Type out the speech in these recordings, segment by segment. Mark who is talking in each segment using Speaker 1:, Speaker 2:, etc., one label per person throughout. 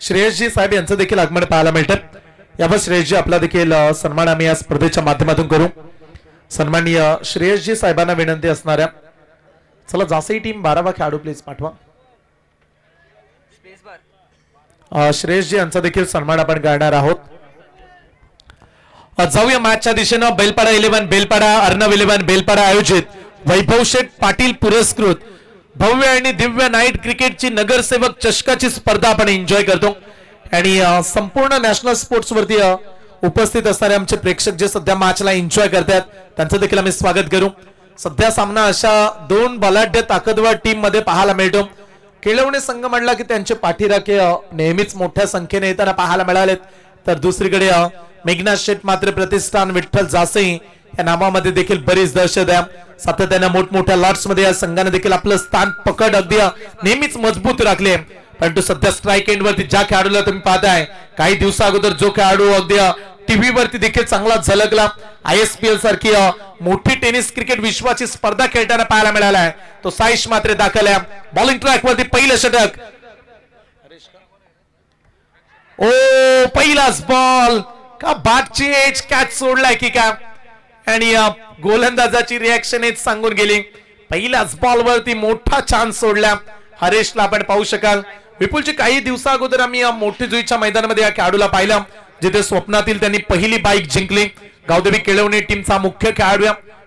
Speaker 1: श्रेयसजी साहेब यांचं देखील आगमन पाहायला मिळतं. यावर श्रेयसजी आपला देखील सन्मान आम्ही या स्पर्धेच्या माध्यमातून करू. सन्माननीय श्रेयसजी साहेबांना विनंती असणाऱ्या चला जासई टीम 12वा खेळाडू प्लीज पाठवा. श्रेयसजी यांचा देखील सन्मान आपण करणार आहोत. जाऊया मॅचच्या दिशेनं. बेलपाडा 11 बेलपाडा अर्णव 11 बेलपाडा आयोजित वैभव शेठ पाटील पुरस्कृत भव्य आणि दिव्य नाईट क्रिकेटची नगरसेवक चषकाची स्पर्धा आपण एन्जॉय करतो. आणि संपूर्ण नॅशनल स्पोर्ट्स वरती उपस्थित असणारे आमचे प्रेक्षक जे सध्या मॅचला एन्जॉय करतात त्यांचं देखील आम्ही स्वागत करू. सध्या सामना अशा दोन बलाढ्य ताकदवर टीम मध्ये पाहायला मिळतो. केळवणे संघ म्हणला की त्यांचे पाठीराखे नेहमीच मोठ्या संख्येने येताना पाहायला मिळालेत, तर दुसरीकडे मेघनाथ शेठ मात्र प्रतिष्ठान विठ्ठल जासई या नावामध्ये देखील बरीच दहशत आहे. सातत्याने मोठमोठ्या लॉट्स मध्ये या संघाने देखील आपलं स्थान पकड अगदी नेहमीच मजबूत राखले. परंतु सध्या स्ट्राईक एंड वरती ज्या खेळाडूला तुम्ही पाहताय काही दिवसा अगोदर जो खेळाडू अगदी टीव्ही वरती देखील चांगला झलकला, ISPL सारखी मोठी टेनिस क्रिकेट विश्वाची स्पर्धा खेळताना पाहायला मिळाला आहे, तो साईश मात्र दाखल आहे. बॉलिंग ट्रॅक वरती पहिलं षटक. ओ पहिलाच बॉल का बॅटची एज कॅच सोडलाय की काय, आणि गोलंदाजाची रिएक्शन हेच सांगून गेली. पहिल्याच बॉल वरती मोठा चान्स सोडला हरेशला आपण पाहू शकाल. विपुलची काही दिवसा अगोदर आम्ही मोठी जुईच्या मैदानामध्ये या खेळाडूला पाहिलं जिथे स्वप्नातील त्यांनी पहिली बाईक जिंकली. गावदेवी केळवणे टीमचा मुख्य खेळाडू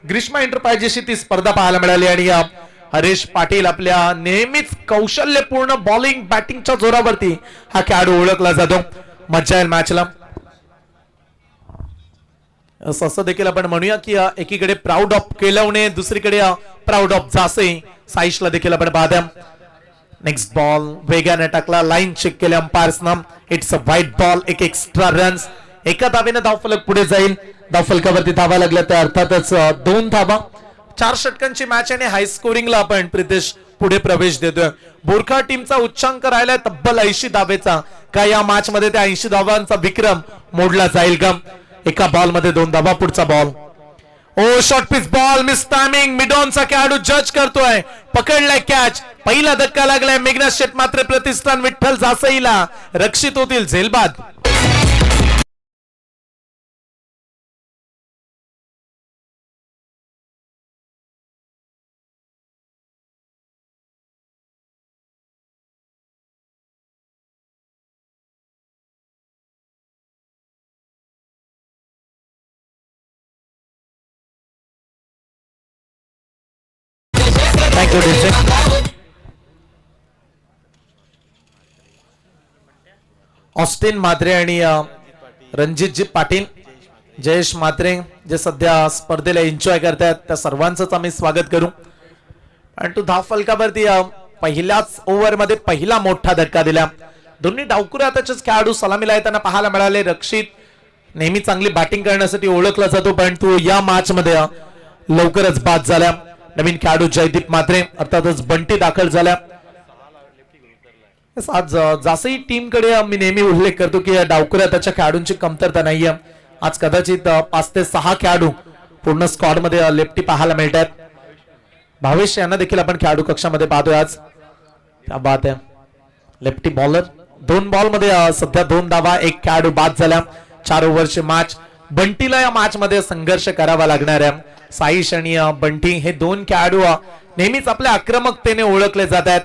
Speaker 1: ग्रीष्मा एंटरप्राइजेसची ती स्पर्धा पाहायला मिळाली. आणि हरेश पाटील आपल्या नेहमीच कौशल्यपूर्ण बॉलिंग बॅटिंगच्या जोरावरती हा खेळाडू ओळखला जातो. मज्जा येईल मॅचला. असं देखील आपण म्हणूया की एकीकडे प्राऊड ऑफ केळवणे, दुसरीकडे प्राऊड ऑफ जासई. साईशला देखील आपण पाहता. नेक्स्ट बॉल वेगाने टाकला, लाईन चेक केले अंपायर्सनं. इट्स अ व्हाईट बॉल, एक एक्स्ट्रा रन्स. एका धावेने धावफलक पुढे जाईल. धावफलकावरती धावा लागल्या तर अर्थातच 2 धावा. 4 षटकांची मॅच आणि हाय स्कोरिंगला आपण प्रितेश पुढे प्रवेश देतोय. बोरखा टीमचा उच्चांक राहिलाय तब्बल 80 धावेचा. का या मॅच मध्ये त्या 80 धावांचा विक्रम मोडला जाईल का? एका बॉल मध्ये 2 धावा. पुढचा बॉल ओ short pitch ball, miss timing. मिडॉनचा खेळाडू जज करतोय, पकडलाय कॅच. पहिला धक्का लागलाय. मेघनाथ शेठ मात्र प्रतिष्ठान विठ्ठल जासईला रक्षित होतील झेलबाद. ऑस्टिन मात्रे आणि रणजितजी पाटील, जयेश मात्रे जे सध्या स्पर्धेला एन्जॉय करतात त्या सर्वांचंच आम्ही स्वागत करू. आणि तो धाव फलकावरती पहिल्याच ओव्हर मध्ये पहिला मोठा धक्का दिला. दोन्ही डावकुऱ्या त्याच्याच खेळाडू सलामीला येताना पाहायला मिळाले. रक्षित नेहमी चांगली बॅटिंग करण्यासाठी ओळखला जातो, पण तो या मॅच मध्ये लवकरच बाद झाला. नवीन खेळाडू जयदीप मात्रे अर्थातच बंटी दाखल झाल्या. आज जासई टीम कडे मी नेहमी उल्लेख करतो की डावकुऱ्या त्याच्या खेळाडूंची कमतरता नाहीये. आज कदाचित 5 ते 6 खेळाडू पूर्ण स्क्वॉड मध्ये लेफ्टी पाहायला मिळतात. भावेश यांना देखील आपण खेळाडू कक्षामध्ये पाहतोय आज. क्या बात आहे. Lefty bowler. 2 बॉल मध्ये सध्या 2 धावा, 1 खेळाडू बाद झाला. 4 ओव्हरची मॅच. बंटीला या मॅच मध्ये संघर्ष करावा लागणार आहे. साईश आणि बंटी हे 2 खेळाडू नेहमीच आपल्या आक्रमकतेने ओळखले जात आहेत.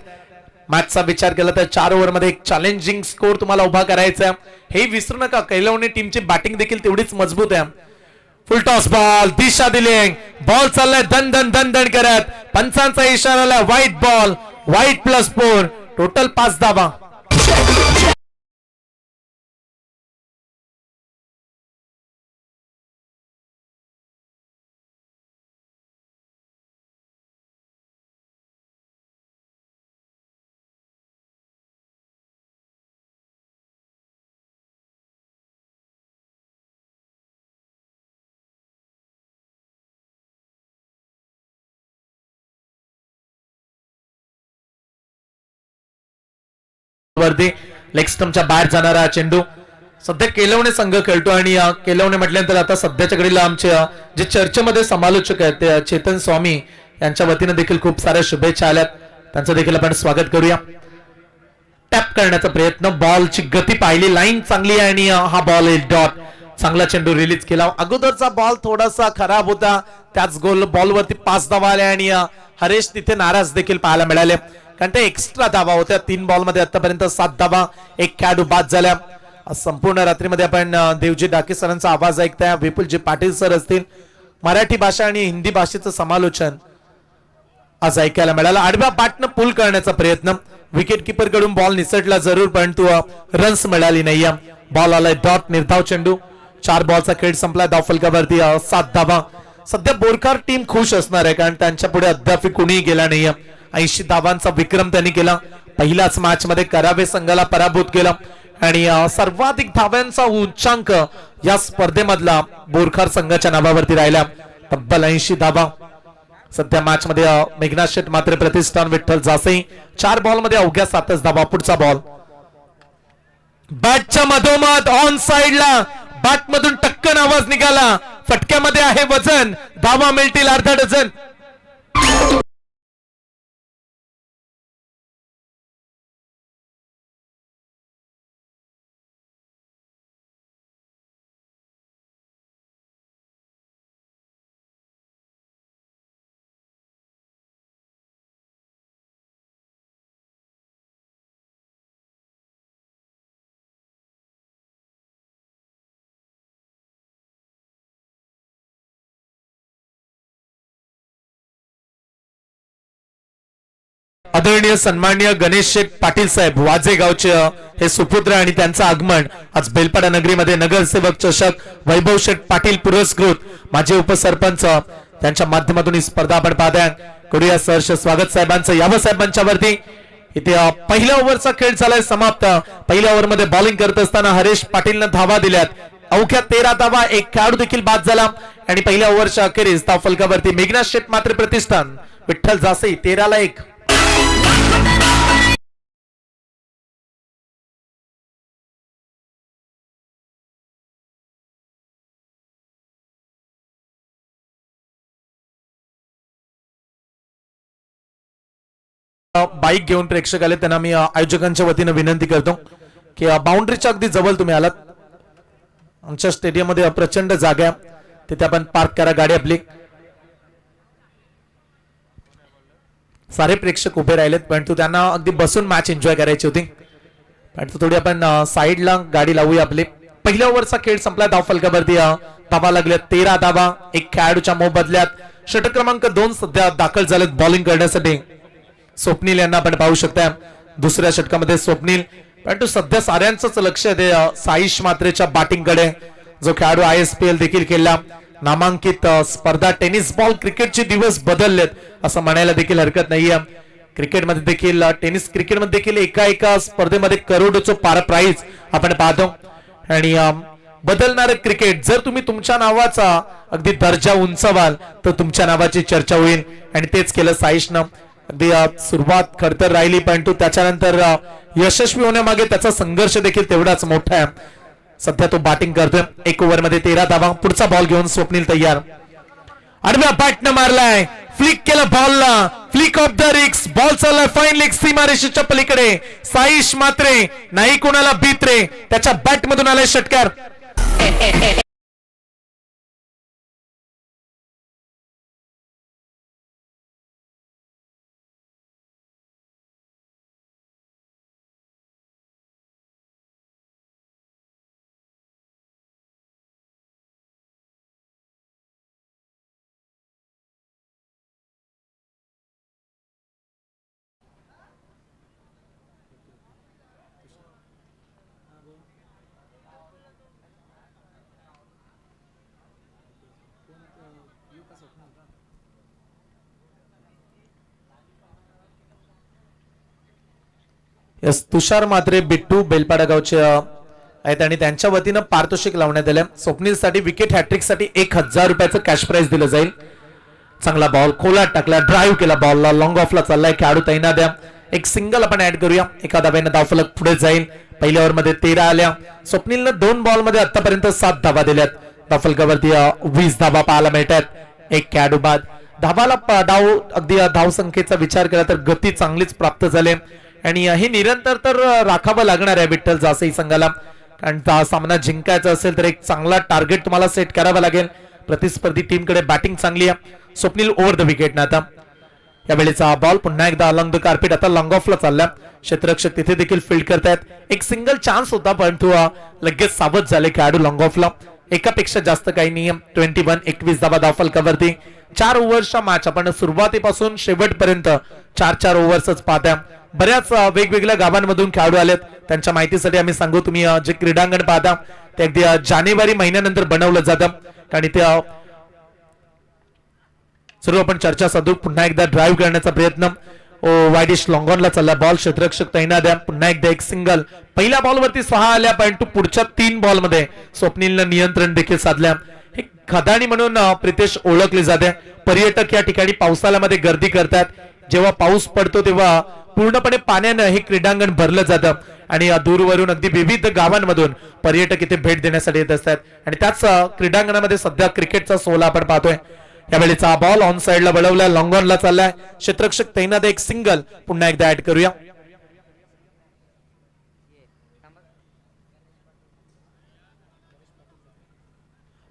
Speaker 1: मॅचचा विचार केला तर 4 ओव्हर मध्ये एक चॅलेंजिंग स्कोर तुम्हाला उभा करायचा. हे विसरू नका, केळवणे टीमची बॅटिंग देखील तेवढीच मजबूत आहे. फुल टॉस बॉल, दिशा दिली. बॉल चाललाय दन दन दन दन करत. पंचांचा इशारा आला. White ball, white +4. टोटल 5 धावा. वरती लेग स्टंपच्या बाहेर जाणारा चेंडू. सध्या केळवणे संघ खेळतो आणि केळवणे म्हटल्यानंतर आता सध्याच्या घडीला आमचे जे चर्चेमध्ये समालोचक आहेत ते चेतन स्वामी यांच्या वतीने देखील खूप साऱ्या शुभेच्छा आल्यात. त्यांचं देखील आपण स्वागत करूया. टॅप करण्याचा प्रयत्न, बॉलची गती पाहिली, लाईन चांगली आहे आणि हा बॉल डॉट, चांगला चेंडू रिलीज केला. अगोदरचा बॉल थोडासा खराब होता, त्याच गोल बॉलवरती 5 धावा आल्या आणि हरेश तिथे नाराज देखील पाहायला मिळाले, कारण ते एक्स्ट्रा धावा होत्या. 3 बॉलमध्ये आतापर्यंत 7 धावा, एक खेळाडू बाद झाल्या. संपूर्ण रात्रीमध्ये आपण देवजी डाके सरांचा आवाज ऐकताय. विपुलजी पाटील सर असतील, मराठी भाषा आणि हिंदी भाषेचं समालोचन आज ऐकायला मिळालं. आडव्या बॅटनं पुल करण्याचा प्रयत्न, विकेट किपर कडून बॉल निसटला जरूर, परंतु रन्स मिळाली नाही. बॉल आलाय डॉट, निर्धाव चेंडू. 4 बॉलचा खेळ संपला, धावफलकावरती 7 धावा. सध्या बोरकार टीम खुश असणार आहे, कारण त्यांच्या पुढे अद्याप कुणीही गेला नाही. 80 धावांचा विक्रम त्यांनी केला. पहिल्याच मॅच मध्ये करावे संघाला पराभूत केला आणि सर्वाधिक धाव्यांचा उच्चांक या स्पर्धेमधला बोरखार संघाच्या नावावरती राहिला, तब्बल 80 धावा. सध्या मॅच मध्ये मेघनाथ शेट मात्र प्रतिष्ठान विठ्ठल जासई 4 बॉल मध्ये अवघ्या 7च धावा. पुढचा बॉल बॅटच्या मधोमध ऑन साइडला, बॅट मधून टक्कन आवाज निघाला, फटक्यामध्ये आहे वजन, धावा मिळतील अर्धा डझन. आदरणीय सन्माननीय गणेश शेठ पाटील साहेब वाजे गावचे हे सुपुत्र आणि त्यांचं आगमन आज बेलपाडा नगरीमध्ये नगरसेवक चषक वैभव शेठ पाटील पुरस्कृत माजी उपसरपंच त्यांच्या माध्यमातून ही स्पर्धा आपण पाहताय. करूया सहर्ष स्वागत साहेबांचं. यावं साहेबांच्या वरती इथे पहिल्या ओव्हरचा खेळ झालाय समाप्त. पहिल्या ओव्हर मध्ये बॉलिंग करत असताना हरेश पाटीलनं धावा दिल्यात, अवघ्या 13 धावा, एक खेळाडू देखील बाद झाला आणि पहिल्या ओव्हरच्या अखेरीस धावफलकावरती मेघनाथ शेठ मात्र प्रतिष्ठान विठ्ठल जासई 13-1. बाईक घेऊन प्रेक्षक आले, त्यांना मी आयोजकांच्या वतीने विनंती करतो की बाउंड्रीच्या अगदी जवळ तुम्ही आलात. आमच्या स्टेडियम मध्ये प्रचंड जागा, तिथे आपण पार्क करा गाडी आपली. सारे प्रेक्षक उभे राहिलेत, परंतु त्यांना अगदी बसून मॅच एन्जॉय करायची होती, परंतु थोडी आपण साईडला गाडी लावूया आपली. पहिल्या ओव्हरचा खेळ संपला, धावफलकावरती धावा लागल्या 13 धावा, एक खेळाडूच्या मोबदल्यात. षटक क्रमांक 2 सध्या दाखल झालेत बॉलिंग करण्यासाठी. स्वप्नील यांना आपण पाहू शकता दुसऱ्या षटकामध्ये स्वप्नील, परंतु सध्या साऱ्यांचंच लक्ष आहे साईश मात्रेच्या बॅटिंग कडे, जो खेळाडू ISPL देखील खेळला. नामांकित स्पर्धा टेनिस बॉल क्रिकेटचे दिवस बदललेत असं म्हणायला देखील हरकत नाहीये. क्रिकेटमध्ये देखील टेनिस क्रिकेटमध्ये देखील एका स्पर्धेमध्ये करोडोचं प्राइज आपण पाहतो आणि बदलणारे क्रिकेट. जर तुम्ही तुमच्या नावाचा अगदी दर्जा उंचवाल तर तुमच्या नावाची चर्चा होईल आणि तेच केलं साईशनं. अगदी सुरुवात खरतर राहिली, परंतु त्याच्यानंतर यशस्वी होण्यामागे त्याचा संघर्ष देखील तेवढाच मोठा आहे. सध्या तो बॅटिंग करतोय, 1 ओव्हर मध्ये 13 धावा. पुढचा बॉल घेऊन स्वप्नील तयार. आडव्या बॅटनं मारलाय, फ्लिक केलं बॉलला, फ्लिक ऑफ द रिक्स, बॉल चाललाय फाईन लेग सीमारेषेच्या पलीकडे. साईश मात्रे नाही कोणाला भीत रे, त्याच्या बॅट मधून आलाय षटकार. तुषार मात्रे बिट्टू बेलपाडा गावचे आहेत आणि त्यांच्या वतीनं पारितोषिक लावण्यात आले. स्वप्नीलसाठी विकेट हॅट्रिक साठी 1000 रुपयाचं कॅश प्राइज दिलं जाईल. चांगला बॉल खोलात टाकला, ड्राईव्ह केला बॉलला, लॉंग ऑफला चाललाय खेळाडू तैनात द्या. एक सिंगल आपण ऍड करूया, एका धाव्याने धावफलक पुढे जाईल. पहिल्या ओव्हर मध्ये 13 आल्या. स्वप्नीलनं 2 बॉल मध्ये आतापर्यंत 7 धावा दिल्यात. धावफलकावरती 20 धावा पाहायला मिळतात. एक खेळाडू बाद. धावाला डाव अगदी धाव संख्येचा विचार केला तर गती चांगलीच प्राप्त झाली आणि हे निरंतर तर राखावं लागणार आहे विठ्ठल जासई संघाला, कारण हा सामना जिंकायचा असेल तर एक चांगला टार्गेट तुम्हाला सेट करावा लागेल. प्रतिस्पर्धी टीमकडे बॅटिंग चांगली आहे. स्वप्नील ओव्हर द विकेट ना आता या वेळेचा बॉल पुन्हा एकदा अलॉंग द कार्पेट, आता लॉंग ऑफला चालला. क्षेत्ररक्षक तिथे देखील फील्ड करतायत. एक सिंगल चान्स होता परंतु लगेच सावध झाले खेळाडू लॉंग ऑफला. एकापेक्षा जास्त काही नियम 21 21 धावा धावफलकावरती. 4 ओव्हर्सचा मॅच आपण सुरुवातीपासून शेवटपर्यंत 4 ओव्हर्सच पाहता. बऱ्याच वेगवेगळ्या गावांमधून खेळाडू आलेत. त्यांच्या माहितीसाठी आम्ही सांगू, तुम्ही जे क्रीडांगण पाहता ते अगदी जानेवारी महिन्यानंतर बनवलं जातं, कारण इथे सर्व आपण चर्चा साधू. पुन्हा एकदा ड्राईव्ह करण्याचा प्रयत्न वाईडिश लॉंगॉनला चालला बॉल. क्षेत्ररक्षक तैनात द्या. पुन्हा एकदा एक सिंगल. पहिल्या बॉलवरती 6 आल्या परंतु पुढच्या 3 बॉलमध्ये स्वप्नीलनं नियंत्रण देखील साधल्या. हे खदाणी म्हणून प्रितेश ओळखले जाते. पर्यटक या ठिकाणी पावसाळ्यामध्ये गर्दी करतात. जेव्हा पाऊस पडतो तेव्हा पूर्णपणे पाण्यानं हे क्रीडांगण भरलं जातं आणि दूरवरून अगदी विविध गावांमधून पर्यटक इथे भेट देण्यासाठी येत असतात. आणि त्याच क्रीडांगणामध्ये सध्या क्रिकेटचा सोहळा आपण पाहतोय. यावेळेचा बॉल ऑन साइडला वळवला, लॉंग ऑनला चाललाय. क्षेत्ररक्षक तैनात, एक सिंगल पुन्हा एकदा ऍड करूया.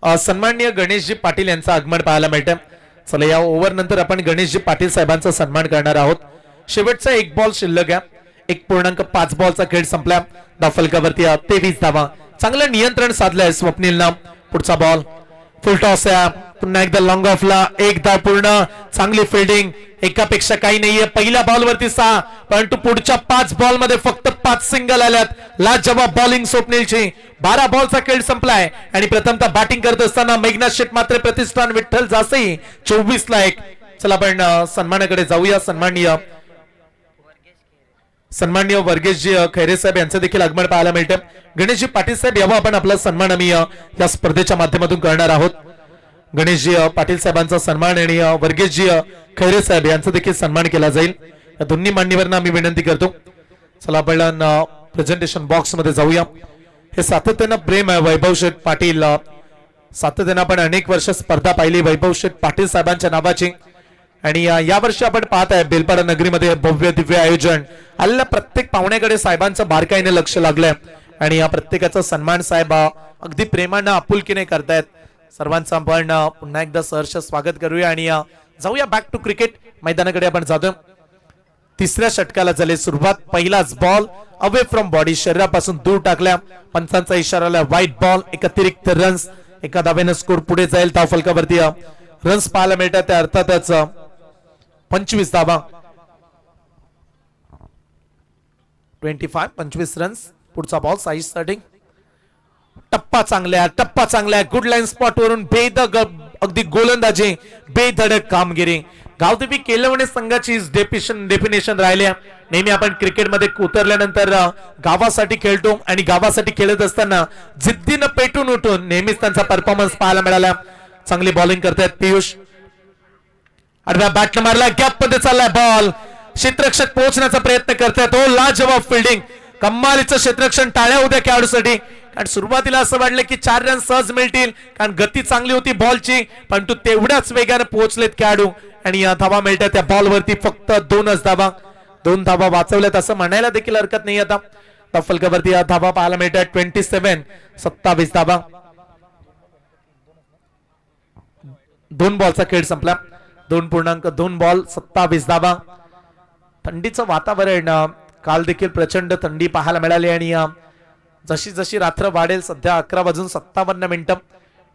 Speaker 1: सन्माननीय गणेशजी पाटील यांचं आगमन पाहायला मिळतं. चला या ओव्हर नंतर आपण गणेशजी पाटील साहेबांचा सन्मान करणार आहोत. शेवटचा 1 बॉल शिल्लक आहे. 1.5 बॉलचा खेळ संपला. धावफलकावरती 23 धावा. चांगलं नियंत्रण साधलंय स्वप्नीलनं. पुढचा बॉल फुल टॉस आहे. पुन्हा एकदा लॉंग ऑफला 1 धाव पूर्ण. चांगली फिल्डिंग. एकापेक्षा काही नाहीये. पहिल्या बॉलवरती 6 परंतु पुढच्या 5 बॉल मध्ये फक्त 5 सिंगल आल्यात. लाजवाब बॉलिंग स्वप्नीलची. 12 बॉलचा खेळ संपलाय आणि प्रथमतः बॅटिंग करत असताना मेघनाथ शेट मात्र प्रतिष्ठान विठ्ठल जासई 24 ला 1. चला आपण सन्मानाकडे जाऊया. सन्माननीय वर्गेशजी खैरे साहेब यांचं देखील आगमन पाहायला मिळतं. गणेशजी पाटील साहेब यावं आपण आपला सन्मान आम्ही या स्पर्धेच्या माध्यमातून करणार आहोत. गणेशजी पाटील साहेबांचा सन्मान आणि वर्गेशजी खैरे साहेब यांचा देखील सन्मान केला जाईल. या दोन्ही मान्यवरांना आम्ही विनंती करतो. चला आपण प्रेझेंटेशन बॉक्स मध्ये जाऊया. हे सातत्यानं प्रेम आहे वैभव शेठ पाटील. सातत्यानं आपण अनेक वर्ष स्पर्धा पाहिली वैभव शेठ पाटील साहेबांच्या नावाची. आणि यावर्षी आपण पाहत आहे बेलपाडा नगरीमध्ये भव्य दिव्य आयोजन. आलेल्या प्रत्येक पाहुण्याकडे साहेबांचं बारकाईने लक्ष लागलंय आणि या प्रत्येकाचा सन्मान साहेब अगदी प्रेमानं आपुलकीने करतायत. सर्वांचं आपण पुन्हा एकदा सहर्ष स्वागत करूया आणि जाऊया बॅक टू क्रिकेट मैदानाकडे. आपण जातो. 3ऱ्या षटकाला झाली सुरुवात. पहिलाच बॉल अवे फ्रॉम बॉडी, शरीरापासून दूर टाकल्या. पंचांचा इशारा आला व्हाईट बॉल. एक अतिरिक्त रन्स. एका धावेनं स्कोर पुढे जाईल. धावफलकावरती रन्स पाहायला मिळतात. त्या अर्थातच 25 धावा. 25 रन्स. पुढचा बॉल साईज स्टार्टिंग. टप्पा चांगला गुड लाईन स्पॉट वरून बेधडक अगदी गोलंदाजी, बेधडक कामगिरी. गावदेवी केलवणे संघाची डेफिनेशन राहिल्या. नेहमी आपण क्रिकेटमध्ये उतरल्यानंतर गावासाठी खेळतो आणि गावासाठी खेळत असताना जिद्दीनं पेटून उठून नेहमीच त्यांचा परफॉर्मन्स पाहायला मिळाला. चांगली बॉलिंग करतायत पियुष. आडव्या बॅटने मारला, गॅप मध्ये चाललाय बॉल. क्षेत्ररक्षक पोहोचण्याचा प्रयत्न करतायत. हो लाजवाब फिल्डिंग. कमालीचं क्षेत्ररक्षण. टाळ्या उद्या खेळाडूसाठी. कारण सुरुवातीला असं वाटलं की 4 रन सहज मिळतील कारण गती चांगली होती बॉलची, परंतु तेवढ्याच वेगाने पोहोचलेत खेळाडू आणि धावा मिळतात. त्या बॉलवरती फक्त 2च धावा. 2 धावा वाचवल्यात असं म्हणायला देखील हरकत नाही. आता फलकावरती धावा पाहायला मिळतात. 27 धावा. 2 बॉलचा खेळ संपला. 2.2 बॉल 27 धावा. थंडीचं वातावरण काल देखील प्रचंड थंडी पाहायला मिळाली आणि जशी जशी रात्र वाढेल सध्या 11:57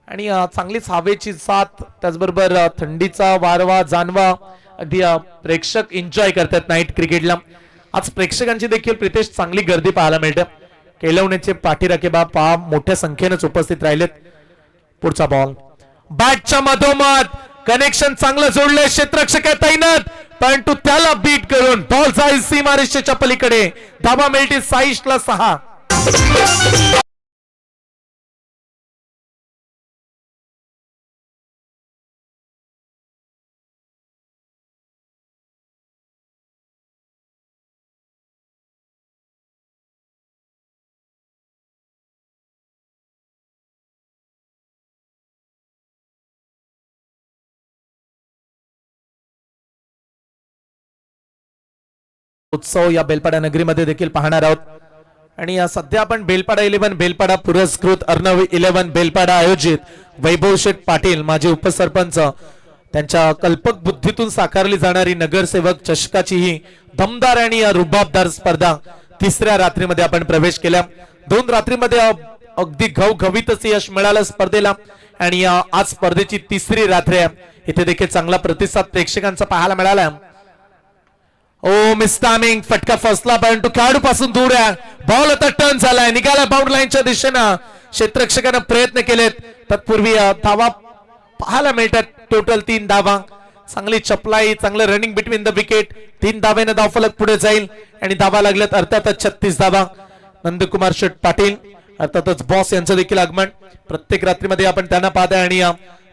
Speaker 1: आणि चांगलीच हवेची साथ, त्याचबरोबर थंडीचा वारवा जाणवा. अगदी प्रेक्षक एन्जॉय करतात नाईट क्रिकेटला. आज प्रेक्षकांची देखील प्रितेश चांगली गर्दी पाहायला मिळते. केलवण्याचे पाठीराखे बापा मोठ्या संख्येने उपस्थित राहिलेत. पुढचा बॉल बॅटच्या मधोमध कनेक्शन चांगलं जोडलंय. क्षेत्ररक्षक तैनात परंतु त्याला बीट करून बॉल जाईल सीमारेषेच्या पलीकडे. धावा मिळतील 6. उत्सव या बेलपाडा नगरीमध्ये देखील पाहणार आहोत. आणि सध्या आपण बेलपाडा 11 बेलपाडा पुरस्कृत अर्णव 11 बेलपाडा आयोजित वैभव शेठ पाटील माजी उपसरपंच त्यांच्या कल्पक बुद्धीतून साकारली जाणारी नगरसेवक चषकाची ही दमदार आणि रुबाबदार स्पर्धा तिसऱ्या रात्रीमध्ये आपण प्रवेश केला. 2 रात्रीमध्ये अगदी घवघवीतच यश मिळालं स्पर्धेला. आणि आज स्पर्धेची तिसरी रात्र आहे. इथे देखील चांगला प्रतिसाद प्रेक्षकांचा पाहायला मिळाला. ओ मिस्टामिंग फटका फसला परंतु खेळाडू पासून दूर आहे. बॉल आता टर्न झालाय, निघाला बाउंड लाईनच्या दिशेनं. क्षेत्ररक्षकांना प्रयत्न केलेत, तत्पूर्वी धावा पाहायला मिळतात. टोटल 3 धावा. चांगली चपलाई, चांगलं रनिंग बिटवीन द विकेट. 3 धाव्याने धावफलक पुढे जाईल आणि धावा लागल्यात अर्थातच 36 धावा. नंदकुमार शेठ पाटील अर्थातच बॉस यांचं देखील आगमन प्रत्येक रात्रीमध्ये आपण त्यांना पाहताय आणि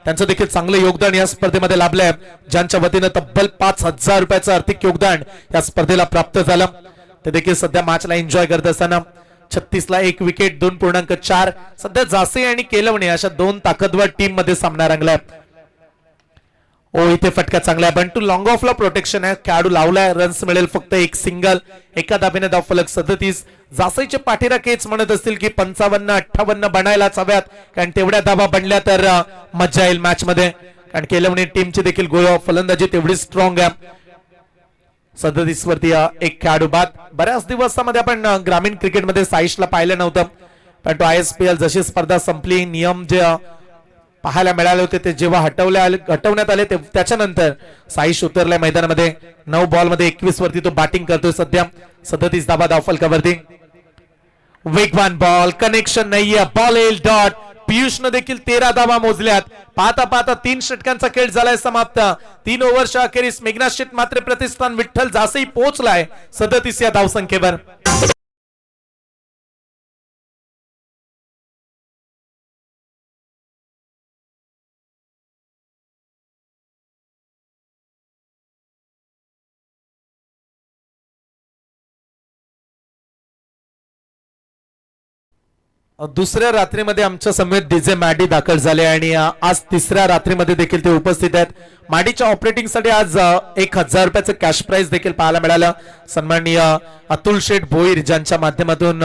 Speaker 1: त्यांचं देखील चांगलं योगदान या स्पर्धेमध्ये लाभलंय. ज्यांच्या वतीनं तब्बल 5,000 रुपयाचं आर्थिक योगदान या स्पर्धेला प्राप्त झालं. ते देखील सध्या मॅचला एन्जॉय करत असताना 36 ला 1 विकेट 2.4. सध्या जासे आणि केलवणे अशा 2 ताकदवर टीम मध्ये सामना रंगलाय. ओ इथे फटका चांगला आहे परंतु लॉंग ऑफला प्रोटेक्शन आहे. खेळाडू लावलाय, रन्स मिळेल फक्त 1 सिंगल. एका धाब्याने धावफलक 37. जासईचे पाठीरा केच म्हणत असतील की 55-58 बनायलाच हव्यात, कारण तेवढ्या धाबा बनल्या तर मजा येईल मॅच मध्ये. कारण केलवणे टीमची देखील फलंदाजी तेवढी स्ट्रॉंग आहे. 37 वरती 1 खेळाडू बाद. बऱ्याच दिवसामध्ये आपण ग्रामीण क्रिकेटमध्ये साईशला पाहिलं नव्हतं, परंतु ISPL जशी स्पर्धा संपली, नियम जे पाहायला मिळाले होते ते जेव्हा हटवण्यात आले त्याच्यानंतर साईश उतरलाय मैदानामध्ये. 9 बॉल मध्ये 21 वरती तो बॅटिंग करतोय सध्या. 37 धाबा धावफलकावरती. वेगवान बॉल, कनेक्शन नाहीये, बॉल येईल डॉट. पियुषनं देखील 13 धावा मोजल्यात. पाहता पाहता 3 षटकांचा खेळ झालाय समाप्त. 3 ओव्हरच्या अखेरीस मेघनाथ शेठ मात्र प्रतिष्ठान विठ्ठल जासई पोहोचलाय 37 या धावसंख्येवर. दुसऱ्या रात्रीमध्ये आमच्या समेत डीजे मॅडी दाखल झाले आणि आज तिसऱ्या रात्रीमध्ये देखील ते उपस्थित आहेत. माडीच्या ऑपरेटिंग साठी आज 1,000 रुपयाचं कॅश प्राइज देखील पाहायला मिळालं. सन्माननीय अतुल शेठ भोईर ज्यांच्या माध्यमातून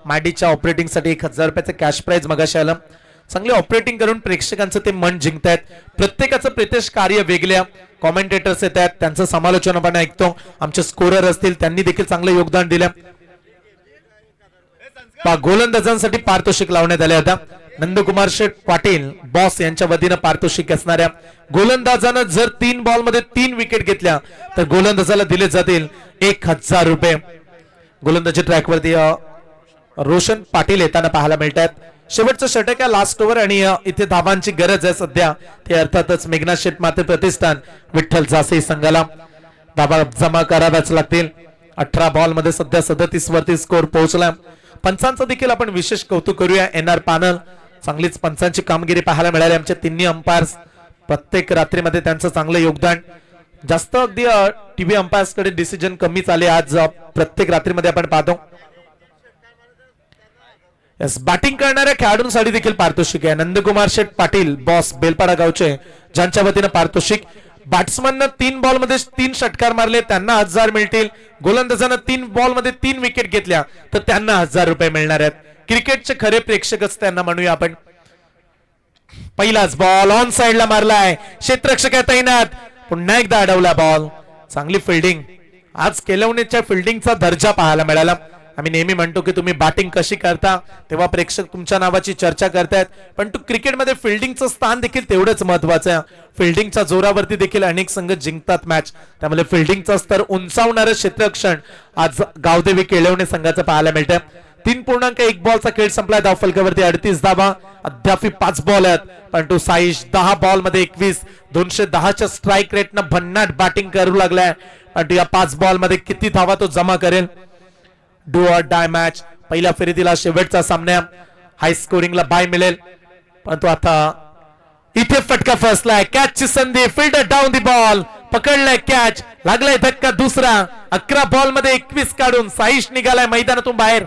Speaker 1: माडीच्या ऑपरेटिंग साठी 1,000 रुपयाचं कॅश प्राइज मगाशी आलं. चांगले ऑपरेटिंग करून प्रेक्षकांचं ते मन जिंकतायत. प्रत्येकाचं प्रत्यक्ष कार्य वेगळ्या. कॉमेंटेटर्स येत आहेत, त्यांचं समालोचन आपण ऐकतो. आमचे स्कोरर असतील त्यांनी देखील चांगलं योगदान दिलं. गोलंदाजांसाठी पारितोषिक लावण्यात आले होता. नंदकुमार शेठ पाटील बॉस यांच्या वतीनं पारितोषिक असणाऱ्या गोलंदाजानं जर 3 बॉल मध्ये 3 विकेट घेतल्या तर गोलंदाजाला दिले जातील 1,000 रुपये. गोलंदाजी ट्रॅकवरती रोशन पाटील येताना पाहायला मिळतात. शेवटचं षटक आहे, लास्ट ओव्हर आणि इथे धावांची गरज आहे सध्या. ते अर्थातच मेघनाथ शेठ माते प्रतिष्ठान विठ्ठल जासई संघाला धावा जमा कराव्याच लागतील. 18 बॉल मध्ये सध्या 37 वरती स्कोर पोहोचला. पंचांचं देखील आपण विशेष कौतुक करूया. NR पॅनल चांगलीच पंचांची कामगिरी पाहायला मिळाली. आमच्या तिन्ही अंपायर्स प्रत्येक रात्रीमध्ये त्यांचं चांगलं योगदान. जास्त अगदी टीव्ही अंपायर्स कडे डिसिजन कमीच आले आज प्रत्येक रात्रीमध्ये आपण पाहतो. बॅटिंग करणाऱ्या खेळाडूंसाठी देखील पारितोषिक आहे. नंदकुमार शेठ पाटील बॉस बेलपाडा गावचे ज्यांच्या वतीनं पारितोषिक. बॅट्समननं 3 बॉल मध्ये 3 षटकार मारले त्यांना 1,000 मिळतील. गोलंदाजानं 3 बॉल मध्ये 3 विकेट घेतल्या तर त्यांना 1,000 रुपये मिळणार आहेत. क्रिकेटचे खरे प्रेक्षकच त्यांना म्हणूया आपण. पहिलाच बॉल ऑन साइडला मारलाय, क्षेत्ररक्षक तैनात, पुन्हा एकदा अडवला बॉल. चांगली फिल्डिंग. आज केलवणीच्या फिल्डिंगचा दर्जा पाहायला मिळाला. आम्ही नेहमी म्हणतो की तुम्ही बॅटिंग कशी करता तेव्हा प्रेक्षक तुमच्या नावाची चर्चा करतायत, पण क्रिकेटमध्ये फिल्डिंगचं स्थान देखील तेवढंच महत्वाचं आहे. फिल्डिंगच्या जोरावरती देखील अनेक संघ जिंकतात मॅच. त्यामुळे फिल्डिंगचा स्तर उंचावणारं क्षेत्ररक्षण आज गावदेवी केळवणे संघाचं पाहायला मिळतं. 3.1 बॉलचा खेळ संपलाय. धावफलकावरती 38 धावा. अद्याप 5 बॉल आहेत, परंतु साईश 10 बॉल मध्ये 21, 210च्या स्ट्राईक रेटनं भन्नाट बॅटिंग करू लागलाय. परंतु या 5 बॉल मध्ये किती धावा तो जमा करेल. Do or die match. पहिल्या फेरीला शेवटचा सामना. हाय स्कोरिंगला बाय मिळेल, परंतु आता इथे फटका फसलाय. कॅचची संधी. Fielder down the ball. पकडलाय कॅच. लागलाय धक्का दुसरा. 11 बॉल मध्ये 21 काढून साईश निघालाय मैदानातून बाहेर.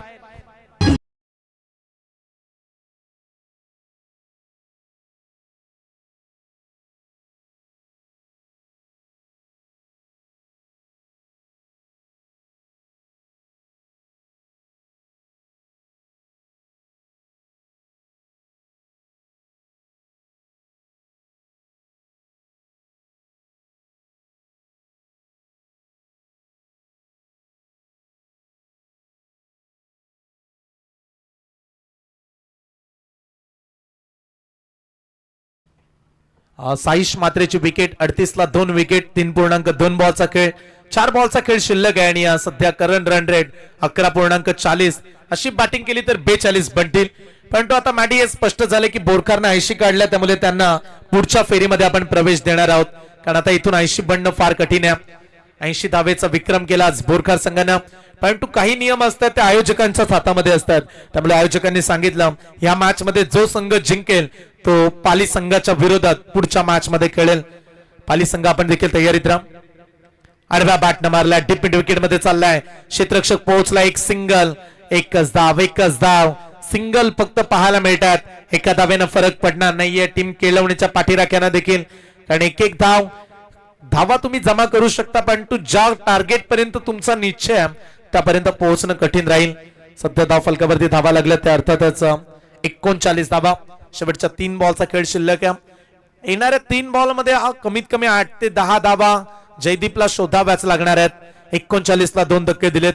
Speaker 1: साईश मात्रेची विकेट 38 ला 2 विकेट 3.2 बॉलचा खेळ 4 बॉलचा खेळ शिल्लक आहे आणि सध्या करंट रन रेट 11.40 अशी बॅटिंग केली तर 42 बनतील. परंतु आता मॅडी हे स्पष्ट झाले की बोरकरनं 80 काढल्या त्यामुळे त्यांना पुढच्या फेरीमध्ये आपण प्रवेश देणार आहोत कारण आता इथून 80 बनणं फार कठीण आहे. 80 धावेचा विक्रम केला आज बोरकर संघानं. परंतु काही नियम असतात ते आयोजकांच्याच हातामध्ये असतात त्यामुळे आयोजकांनी सांगितलं या मॅच मध्ये जो संघ जिंकेल तो पाली संघाच्या विरोधात पुढच्या मॅच मध्ये खेळेल. पाली संघ आपण देखील तयारीत राहा. आडव्या बॅटनं मारला डीप मिड विकेट मध्ये चाललाय क्षेत्ररक्षक पोहोचला एक सिंगल एकच धाव सिंगल फक्त पाहायला मिळतात. एका धावेनं फरक पडणार नाहीये टीम केळवणीच्या पाठीराख्यांना देखील कारण एक धावा तुम्ही जमा करू शकता परंतु ज्या टार्गेट पर्यंत तुमचा निश्चय आहे त्यापर्यंत पोहोचणं कठीण राहील. सध्या धाव फलकावरती धावा लागल्या त्या अर्थातच 39 धावा शेवटच्या 3 बॉलचा खेळ शिल्लक आहे. येणाऱ्या 3 बॉल मध्ये कमीत कमी 8 ते 10 धावा जयदीपला शोधाव्याच लागणार आहेत. 39 ला 2 धक्के दिलेत.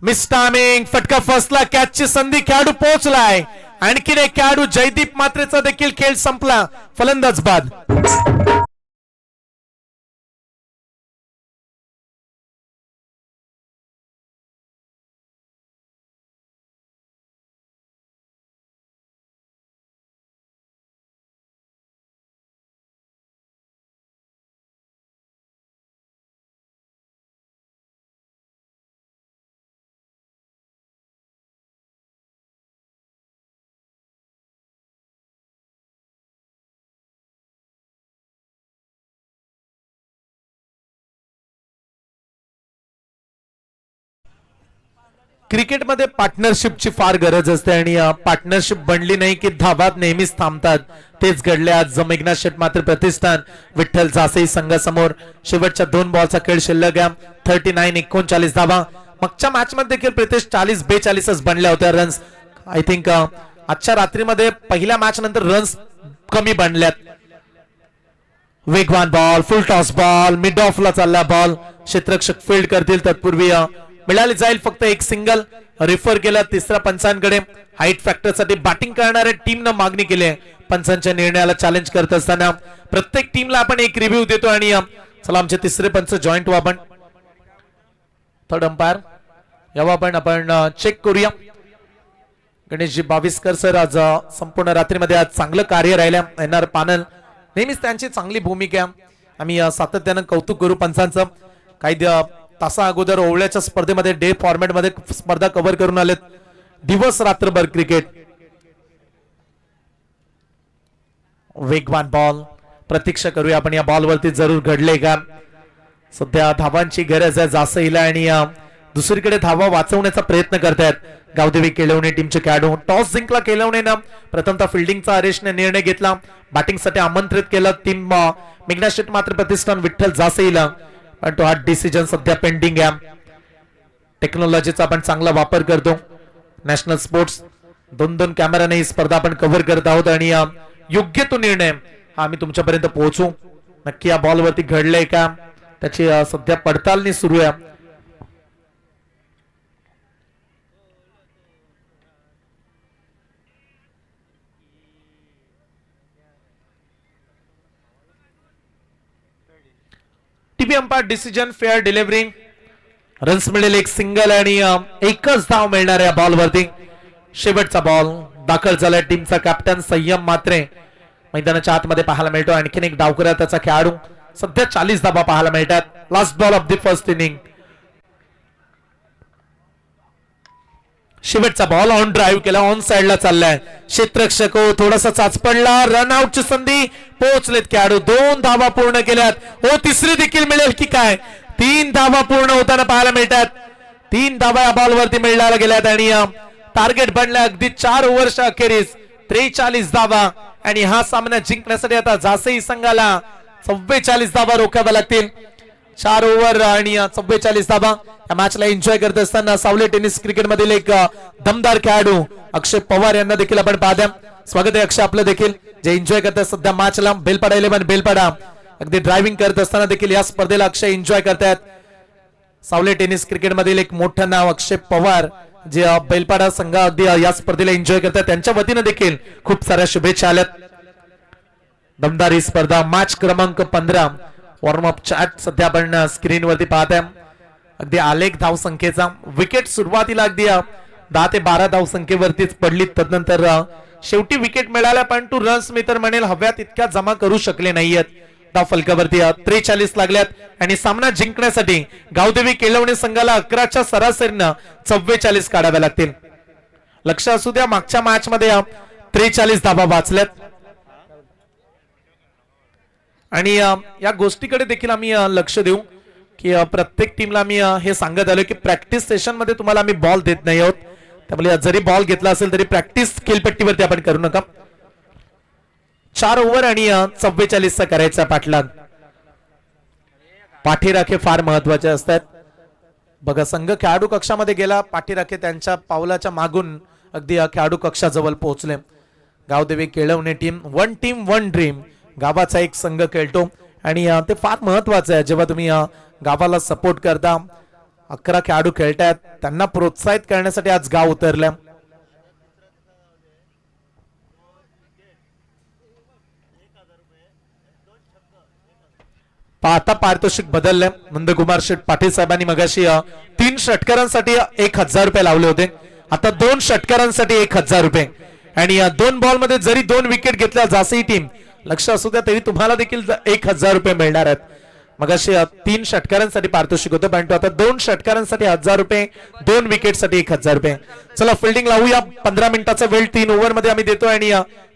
Speaker 1: मिस टायमिंग फटका फसला कॅचची संधी खेळाडू पोहोचलाय. आणखीन एक खेळाडू जयदीप मात्रेचा देखील खेळ संपला फलंदाज बाद. क्रिकेटमध्ये पार्टनरशिपची फार गरज असते आणि पार्टनरशिप बनली नाही की धावा नेहमीच थांबतात. तेच घडले आज मेघनाथ शेट मात्र प्रतिष्ठान विठ्ठल जासई संघासमोर. शेवटच्या 2 बॉलचा खेळ शिल्लक आहे. 39 धावा. मागच्या मॅच मध्ये देखील प्रितेश 40-42 बनल्या होत्या रन्स. आय थिंक आजच्या रात्रीमध्ये पहिल्या मॅच नंतर रन्स कमी बनल्यात. वेगवान ball full toss ball mid of ला चालला बॉल क्षेत्ररक्षक फील्ड करतील तत्पूर्वी मिळाली जाईल फक्त एक सिंगल. रेफर केला तिसऱ्या पंचांकडे. हाईट फॅक्टर साठी बॅटिंग करणाऱ्या टीमनं मागणी केली आहे. पंचांच्या निर्णयाला चॅलेंज करत असताना प्रत्येक टीमला आपण एक रिव्ह्यू देतो आणि चला आमचे तिसरे पंच जॉईंट व्हा. आपण थर्ड अंपायर यावा आपण चेक करूया. गणेशजी बाविस्कर सर आज संपूर्ण रात्रीमध्ये आज चांगलं कार्य राहिलं. येणार पॅनल नेहमीच त्यांची चांगली भूमिका आम्ही सातत्यानं कौतुक करू पंचांचं. काही तासा अगोदर ओवळ्याच्या स्पर्धेमध्ये डे फॉर्मॅट मध्ये स्पर्धा कव्हर करून आलेत. दिवस रात्रभर क्रिकेट. वेगवान बॉल प्रतीक्षा करूया आपण या बॉल वरती जरूर घडले का. सध्या धावांची गरज आहे जासईला आणि दुसरीकडे धावा वाचवण्याचा प्रयत्न करतायत गावदेवी केळवणे टीमचे खेळाडू. टॉस जिंकला केळवणेनं. प्रथमतः फिल्डिंगचा आरेशने निर्णय घेतला. बॅटिंगसाठी आमंत्रित केलं टीम मेघनाथ शेट मात्र प्रतिष्ठान विठ्ठल जासईला. पण हा डिसिजन सध्या पेंडिंग आहे. टेक्नॉलॉजीचा आपण चांगला वापर करतो. नॅशनल स्पोर्ट्स 2 कॅमेराने ही स्पर्धा आपण कव्हर करत आहोत आणि योग्य तो निर्णय हा आम्ही तुमच्यापर्यंत पोहोचू. नक्की या बॉल वरती घडलंय का त्याची सध्या पडताळणी सुरू आहे. TV umpire decision fair delivery. Runs मिळेल एक सिंगल आणि एकच धाव मिळणार या बॉल वरती. शेवटचा बॉल दाखल झाला. टीमचा कॅप्टन संयम मात्रे मैदानाच्या आतमध्ये पाहायला मिळतो. आणखीन एक डावकऱ्या त्याचा खेळाडू. सध्या 40 धावा पाहायला मिळतात. Last ball of the first inning. शेवटचा बॉल ऑन ड्राईव्ह केला. ऑन साइडला चाललाय. क्षेत्ररक्षक थोडासा चाचपडला. रन आउटची संधी. पोहोचलेत खेळाडू. 2 धावा पूर्ण केल्यात. तिसरी देखील मिळेल की काय. 3 धावा पूर्ण होताना पाहायला मिळतात. 3 धावा या बॉल वरती मिळायला गेल्यात आणि टार्गेट बनला अगदी 4 ओव्हरच्या अखेरीस 43 धावा आणि हा सामना जिंकण्यासाठी आता जासई संघाला 44 धावा रोखाव्या लागतील. 4 ओव्हर आणि 44 धावा. या मॅचला एन्जॉय करत असताना सावले टेनिस क्रिकेट मधील एक दमदार खेळाडू अक्षय पवार यांना देखील आपण पाहता. स्वागत आहे अक्षय आपलं देखील जे एन्जॉय करतात सध्या मॅचला. बेलपाडा 11 बेलपाडा अगदी ड्रायव्हिंग करत असताना देखील या स्पर्धेला अक्षय एन्जॉय करतात. सावले टेनिस क्रिकेट मधील एक मोठं नाव अक्षय पवार जे बेलपाडा संघ अगदी या स्पर्धेला एन्जॉय करतात. त्यांच्या वतीने देखील खूप साऱ्या शुभेच्छा आल्यात. दमदारी स्पर्धा मॅच क्रमांक 15 वॉर्मअप चॅट सध्या आपण स्क्रीन वरती पाहताय. अगदी आलेख धाव संख्येचा विकेट सुरुवातीला अगदी 10 ते 12 धाव संख्येवरतीच पडली. तदनंतर शेवटी विकेट मिळाल्या पण टू रन्स मी तर म्हणेल हव्या तितक्या जमा करू शकले नाहीयेत. धाव फलकावरती 43 लागल्यात आणि सामना जिंकण्यासाठी गावदेवी केळवणे संघाला 11च्या सरासरीनं 44 काढाव्या लागतील. लक्ष असू द्या मागच्या मॅच मध्ये 43 धावा वाचल्यात आणि या गोष्टीकडे देखील आम्ही लक्ष देऊ की प्रत्येक टीमला मी हे सांगत आलो की प्रॅक्टिस सेशन मध्ये तुम्हाला आम्ही बॉल देत नाही आहोत. त्यामुळे जरी बॉल घेतला असेल तरी प्रॅक्टिस खेळपट्टीवरती आपण करू नका. 4 ओव्हर आणि 44चा करायचा पाठलाग. पाठीराखे फार महत्वाचे असतात. बघा संघ खेळाडू कक्षामध्ये गेला, पाठीराखे त्यांच्या पावलाच्या मागून अगदी खेळाडू कक्षाजवळ पोहोचले. Gavdevi Kelavane team one dream, गावाचा एक संघ खेळतो आणि ते फार महत्वाचं आहे. जेव्हा तुम्ही गावाला सपोर्ट करता, 11 खेळाडू खेळतायत, त्यांना प्रोत्साहित करण्यासाठी आज गाव उतरलं. आता पारितोषिक बदलले. नंदकुमार शेठ पाटील साहेबांनी मगाशी 3 षटकारांसाठी 1000 रुपये लावले होते. आता 2 षटकारांसाठी 1000 रुपये आणि या 2 बॉल मध्ये जरी 2 विकेट घेतल्या जासही टीम लक्ष असू द्या तरी तुम्हाला देखील 1000 रुपये मिळणार आहेत. मगाशी 3 षटकारांसाठी पारितोषिक होतं पण आता 2 षटकारांसाठी 1000 रुपये, 2 विकेटसाठी 1000 रुपये. चला फिल्डिंग लावूया. 15 मिनिटाचा वेळ 3 ओव्हर मध्ये आम्ही देतो आणि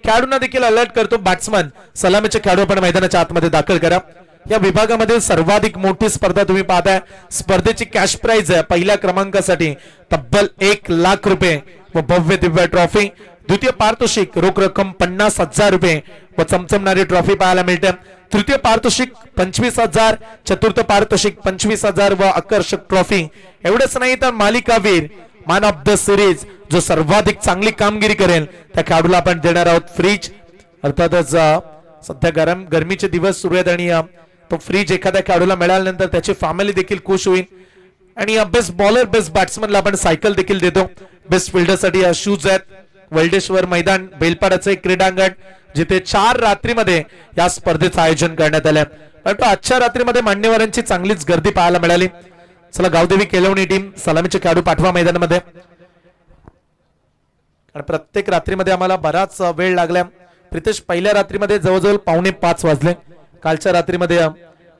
Speaker 1: खेळाडूंना देखील अलर्ट करतो. बॅट्समन सलामीचे खेळाडू आपण मैदानाच्या आतमध्ये दाखल करा. या विभागामध्ये सर्वाधिक मोठी स्पर्धा तुम्ही पाहताय. स्पर्धेची कॅश प्राइज आहे पहिल्या क्रमांकासाठी तब्बल 1 लाख रुपये व भव्य दिव्य ट्रॉफी. द्वितीय पारितोषिक रोख रक्कम 50,000 रुपये व चमचमणारी ट्रॉफी पाहायला मिळते. तृतीय पारितोषिक 25,000, चतुर्थ पारितोषिक 25,000 व आकर्षक ट्रॉफी. एवढंच नाही तर मालिकावीर मॅन ऑफ द सिरीज जो सर्वाधिक चांगली कामगिरी करेल त्या खेळाडूला आपण देणार आहोत फ्रीज. अर्थातच सध्या गरमीचे दिवस सुरू आहेत आणि तो फ्रीज एखाद्या खेळाडूला मिळाल्यानंतर त्याची फॅमिली देखील खुश होईल. आणि बेस्ट बॉलर बेस्ट बॅट्समनला आपण सायकल देखील देतो. बेस्ट फिल्डर साठी शूज आहेत. वल्डेश्वर मैदान बेलपाडाचे क्रीडांगण जिथे 4 रात्रीमध्ये या स्पर्धेचं आयोजन करण्यात आलं. परंतु आजच्या रात्रीमध्ये मान्यवरांची चांगलीच गर्दी पाहायला मिळाली. चला गावदेवी केळवणी टीम सलामीचे खेळाडू पाठवा मैदानामध्ये. प्रत्येक रात्रीमध्ये आम्हाला बराच वेळ लागला. प्रितेश पहिल्या रात्रीमध्ये जवळजवळ 4:45 वाजले. कालच्या रात्रीमध्ये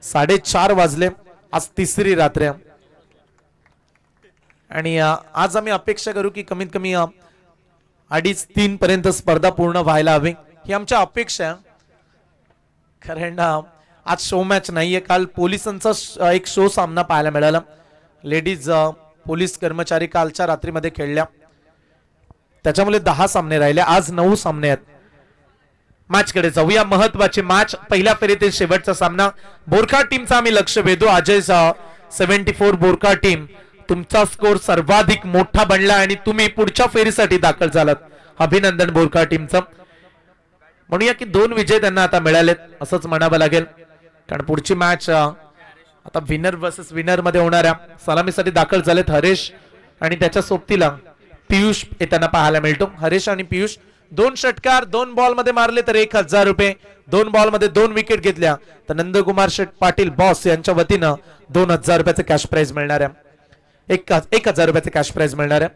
Speaker 1: 4:30 वाजले. आज तिसरी रात्र आहे आणि आज आम्ही अपेक्षा करू की कमीत कमी 2:30-3 पर्यंत स्पर्धा पूर्ण व्हायला हवी ही आमची अपेक्षा आहे. कारण आज शो मॅच नाहीये. काल पोलिसांचा एक शो सामना पाहायला मिळाला. लेडीज पोलीस कर्मचारी कालच्या रात्रीमध्ये खेळल्या त्याच्यामुळे 10 सामने राहिले. आज 9 सामने आहेत. मॅच कडे जाऊया. महत्वाची मॅच पहिल्या फेरीतील शेवटचा सामना. बोरखा टीमचा आम्ही लक्ष वेधू. अजय 74 बोरखा टीम तुमचा स्कोर सर्वाधिक मोठा बनला आणि तुम्ही पुढच्या फेरीसाठी दाखल झालात. अभिनंदन बोरखा टीमचं. म्हणूया की 2 विजय त्यांना आता मिळालेत असंच म्हणावं लागेल. कारण पुढची मॅच आता विनर वर्सेस विनर मध्ये होणाऱ्या सलामीसाठी दाखल झालेत हरेश आणि त्याच्या सोबतीला पियुष येताना पाहायला मिळतो. हरेश आणि पियुष 2 षटकार 2 बॉल मध्ये मारले तर 1000 रुपये. 2 बॉल मध्ये 2 विकेट घेतल्या तर नंदकुमार शेठ पाटील बॉस यांच्या वतीनं 2000 रुपयाचं कॅश प्राइज मिळणार आहे. 1000 रुपयाचं कॅश प्राइज मिळणार आहे.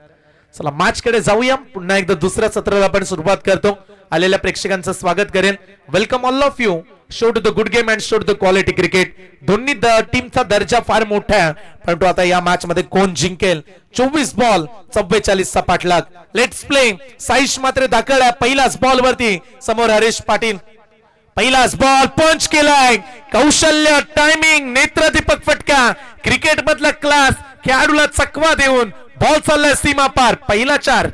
Speaker 1: चला मॅच कडे जाऊया. पुन्हा एकदा दुसऱ्या सत्राला आपण सुरुवात करतो. आलेल्या प्रेक्षकांचं स्वागत करेन. Welcome all of you. Show to the good game and show to the quality cricket. दोन्ही टीमचा दर्जा फार मोठा आहे परंतु आता या मॅच मध्ये कोण जिंकेल. 24 बॉल 44चा पाठलाग. Let's play. साईश मात्र दाखल आहे पहिलाच बॉल वरती. समोर हरेश पाटील. पहिलाच बॉल पंच केलाय. कौशल्य, टायमिंग, नेत्रदीपक फटका, क्रिकेट मधला क्लास, खेळाडूला चकवा देऊन बॉल चाललाय सीमा पार. पहिला 4.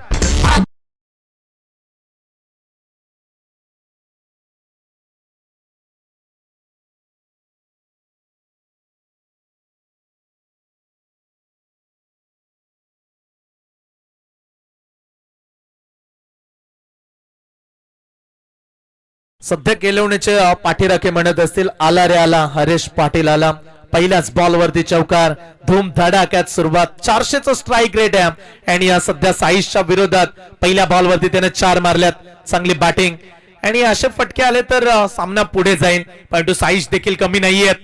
Speaker 1: सध्या केलवण्याचे पाठीराखे म्हणत असतील आला रे आला. हरेश पाटील आला. पहिल्याच बॉल वरती चौकार. धूम धडाक्यात सुरुवात. 400चं स्ट्राईक रेट आहे आणि सध्या साईशच्या विरोधात पहिल्या बॉल वरती त्याने 4 मारल्यात. चांगली बॅटिंग आणि असे फटके आले तर सामना पुढे जाईल, परंतु साईश देखील कमी नाहीयेत.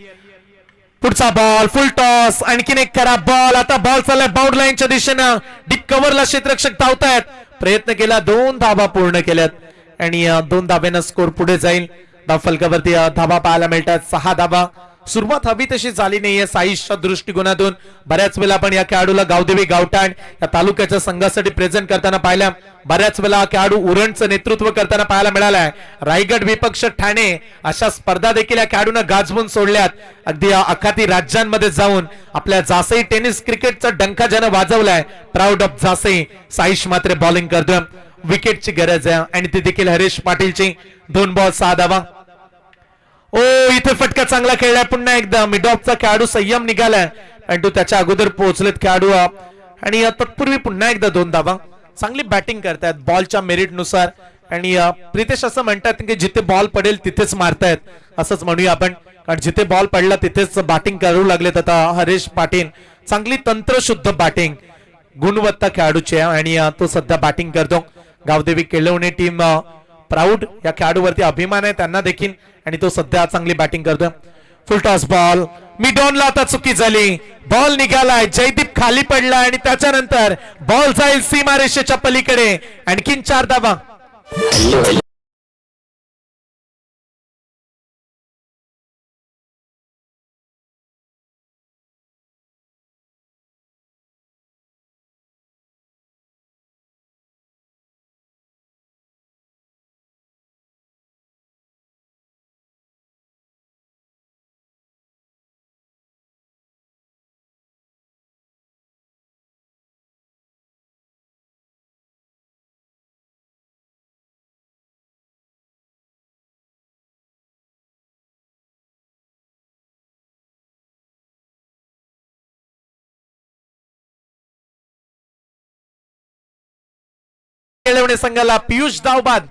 Speaker 1: पुढचा बॉल फुल टॉस, आणखीन एक खराब बॉल. आता बॉल चाललाय बाउंड लाईनच्या दिशेनं. डीप कव्हरला क्षेत्ररक्षक धावतायत. प्रयत्न केला, 2 धाबा पूर्ण केल्यात आणि 2 धाब्यानं स्कोर पुढे जाईल. धाव फलकावरती धाबा पाहायला मिळतात, 6 धाबा. सुरुवात हवी तशी झाली नाहीये साईशच्या दृष्टिकोनातून. बऱ्याच वेळा आपण या खेळाडूला गावदेवी गावठाण या तालुक्याच्या संघासाठी प्रेझेंट करताना पाहिलं. बऱ्याच वेळा खेळाडू उरणचं नेतृत्व करताना पाहायला मिळालाय. रायगड विपक्ष ठाणे अशा स्पर्धा देखील या खेळाडूंना गाजवून सोडल्यात. अगदी आखाती राज्यांमध्ये जाऊन आपल्या जासई टेनिस क्रिकेटचा डंका ज्यानं वाजवलाय, प्राऊड ऑफ जासई. साईश मात्र बॉलिंग करतोय. विकेटची गरज आहे आणि ती देखील हरीश पाटीलची. 2 बॉल 6 धावा. ओ इथे फटका चांगला खेळलाय पुन्हा एकदा. मिड ऑफचा खेळाडू संयम निघालाय, परंतु त्याच्या अगोदर पोहोचलेत खेळाडू आणि तत्पूर्वी पुन्हा एकदा 2 धावा. चांगली बॅटिंग करतायत बॉलच्या मेरिट नुसार आणि प्रितेश असं म्हणतात की जिथे बॉल पडेल तिथेच मारतायत, असंच म्हणूया आपण. कारण जिथे बॉल पडला तिथेच बॅटिंग करू लागलेत आता हरीश पाटील. चांगली तंत्रशुद्ध बॅटिंग, गुणवत्ता खेळाडूची आहे आणि तो सध्या बॅटिंग करतो. गावदेवी केळवणे टीम प्राऊड या खेळाडूवरती अभिमान आहे त्यांना देखील आणि तो सध्या चांगली बॅटिंग करतोय. फुल टॉस बॉल मिड ऑनला. आता चुकी झाली, बॉल निघालाय. जयदीप खाली पडला आणि त्याच्यानंतर बॉल जाईल सीमारेषेच्या पलीकडे. आणखीन 4 धावा. केळवणे संघाला पियुष धावबाद.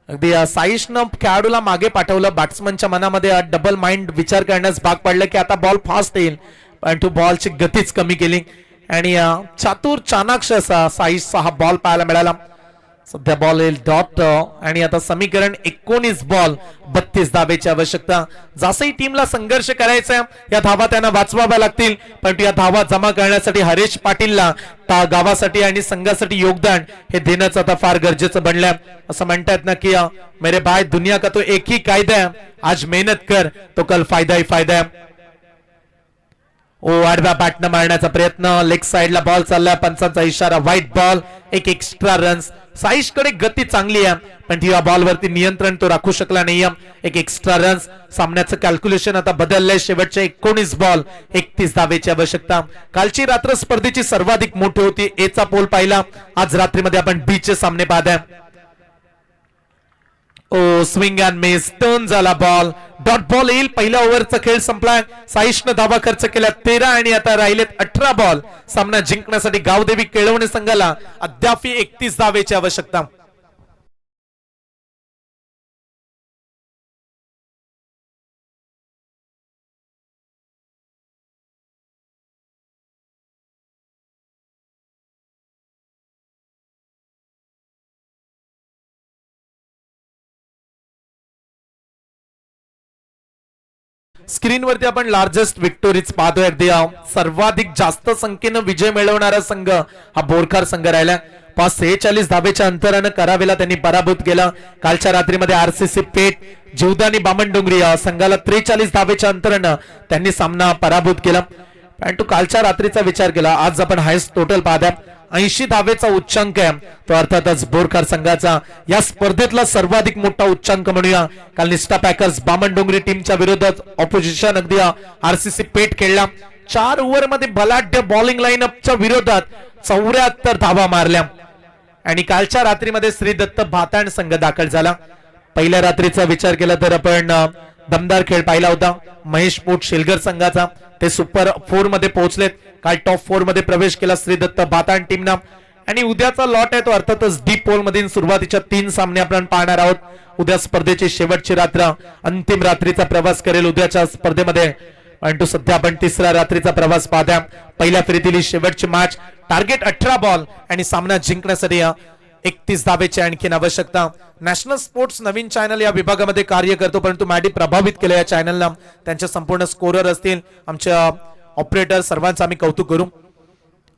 Speaker 1: अगदी साईशनं खेळाडूला मागे पाठवलं. बॅट्समनच्या मनामध्ये डबल माइंड विचार करण्यास भाग पडलं की आता बॉल फास्ट येईल, परंतु बॉलची गतीच कमी केली आणि चातुर चाणाक्ष असा साईशचा हा बॉल पाहायला मिळाला. सध्या बॉल येईल डॉट आणि आता समीकरण 19 बॉल 32 धावेची आवश्यकता. जासई टीमला संघर्ष करायचा, या धावा त्यांना वाचवाव्या लागतील, परंतु या धावा जमा करण्यासाठी हरीश पाटीलला गावासाठी आणि संघासाठी योगदान हे देणंच आता फार गरजेचं बनलंय. असं म्हणतात ना की मेरे भाई दुनिया का तो एक ही कायदा है, आज मेहनत कर तो कल फायदा ही फायदा है. ओ आडव्या बॅटनं मारण्याचा प्रयत्न, लेग साइडला बॉल चाललाय, पंचांचा इशारा व्हाईट बॉल. एक एक्स्ट्रा रन्स. साईशकडे गती चांगली आहे पण या बॉलवरती नियंत्रण तो राखू शकला नाहीये. एक एक्स्ट्रा रन्स. सामन्याचं कॅल्क्युलेशन आता बदललंय. शेवटचे 19 बॉल 31 धावेची आवश्यकता. कालची रात्र स्पर्धेची सर्वाधिक मोठी होती. ए चा पोल पाहिला. आज रात्रीमध्ये आपण बी चे सामने पाहताय. ओ स्विंग अँड मिस. टर्न झाला बॉल. डॉट बॉल येईल. पहिल्या ओव्हरचा खेळ संपलाय. साईशनं धावा खर्च केला 13 आणि आता राहिलेत 18 बॉल. सामना जिंकण्यासाठी गावदेवी केळवणे संघाला अद्याप 31 धावेची आवश्यकता. स्क्रीनवरती आपण लार्जेस्ट विक्टोरीज पाहतोय. अगदी सर्वाधिक जास्त संख्येनं विजय मिळवणारा संघ हा बोरखार संघ राहिला. 46 धावेच्या अंतरानं करावेला त्यांनी पराभूत केला. कालच्या रात्रीमध्ये आरसीसी पेठ जीवदानी बामणडोंगरी या संघाला 43 धावेच्या अंतरानं त्यांनी सामना पराभूत केला. परंतु कालच्या रात्रीचा विचार केला, आज आपण हायस्ट टोटल पाहता 80 धावेचा उच्चांक आहे. तो अर्थातच बोरखार संघाचा या स्पर्धेतला सर्वाधिक मोठा उच्चांक म्हणूया. काल निष्ठा पॅकर्स बामणडोंगरी टीमच्या विरोधात ऑपोजिशन अगदी आरसीसी पेठ खेळला. 4 ओव्हर मध्ये बलाढ्य बॉलिंग लाईनअपच्या विरोधात 74 धावा मारल्या आणि कालच्या रात्रीमध्ये श्री दत्त भाताण संघ दाखल झाला. पहिल्या रात्रीचा विचार केला तर आपण दमदार खेळ पाहिला होता महेश पोट शेलगर संघाचा. ते सुपर 4 मध्ये पोहोचलेत. काल टॉप 4 मध्ये प्रवेश केला श्री दत्त बातान टीमनं. आणि उद्याचा लॉट आहे तो अर्थातच डी पोल मधील सुरुवातीच्या 3 सामने आपण पाहणार आहोत. उद्या स्पर्धेची शेवटची रात्र अंतिम रात्रीचा प्रवास करेल उद्याच्या स्पर्धेमध्ये. परंतु सध्या आपण तिसऱ्या रात्रीचा प्रवास पाहता. पहिल्या फेरीतील शेवटची मॅच, टार्गेट 18 बॉल आणि सामना जिंकण्यासाठी 31 धावेची आणखीन आवश्यकता. नॅशनल स्पोर्ट्स नवीन चॅनल या विभागामध्ये कार्य करतो, परंतु मॅडी प्रभावित केलं या चॅनलला. त्यांचे संपूर्ण स्कोरर असतील, आमच्या ऑपरेटर, सर्वांचं आम्ही कौतुक करू.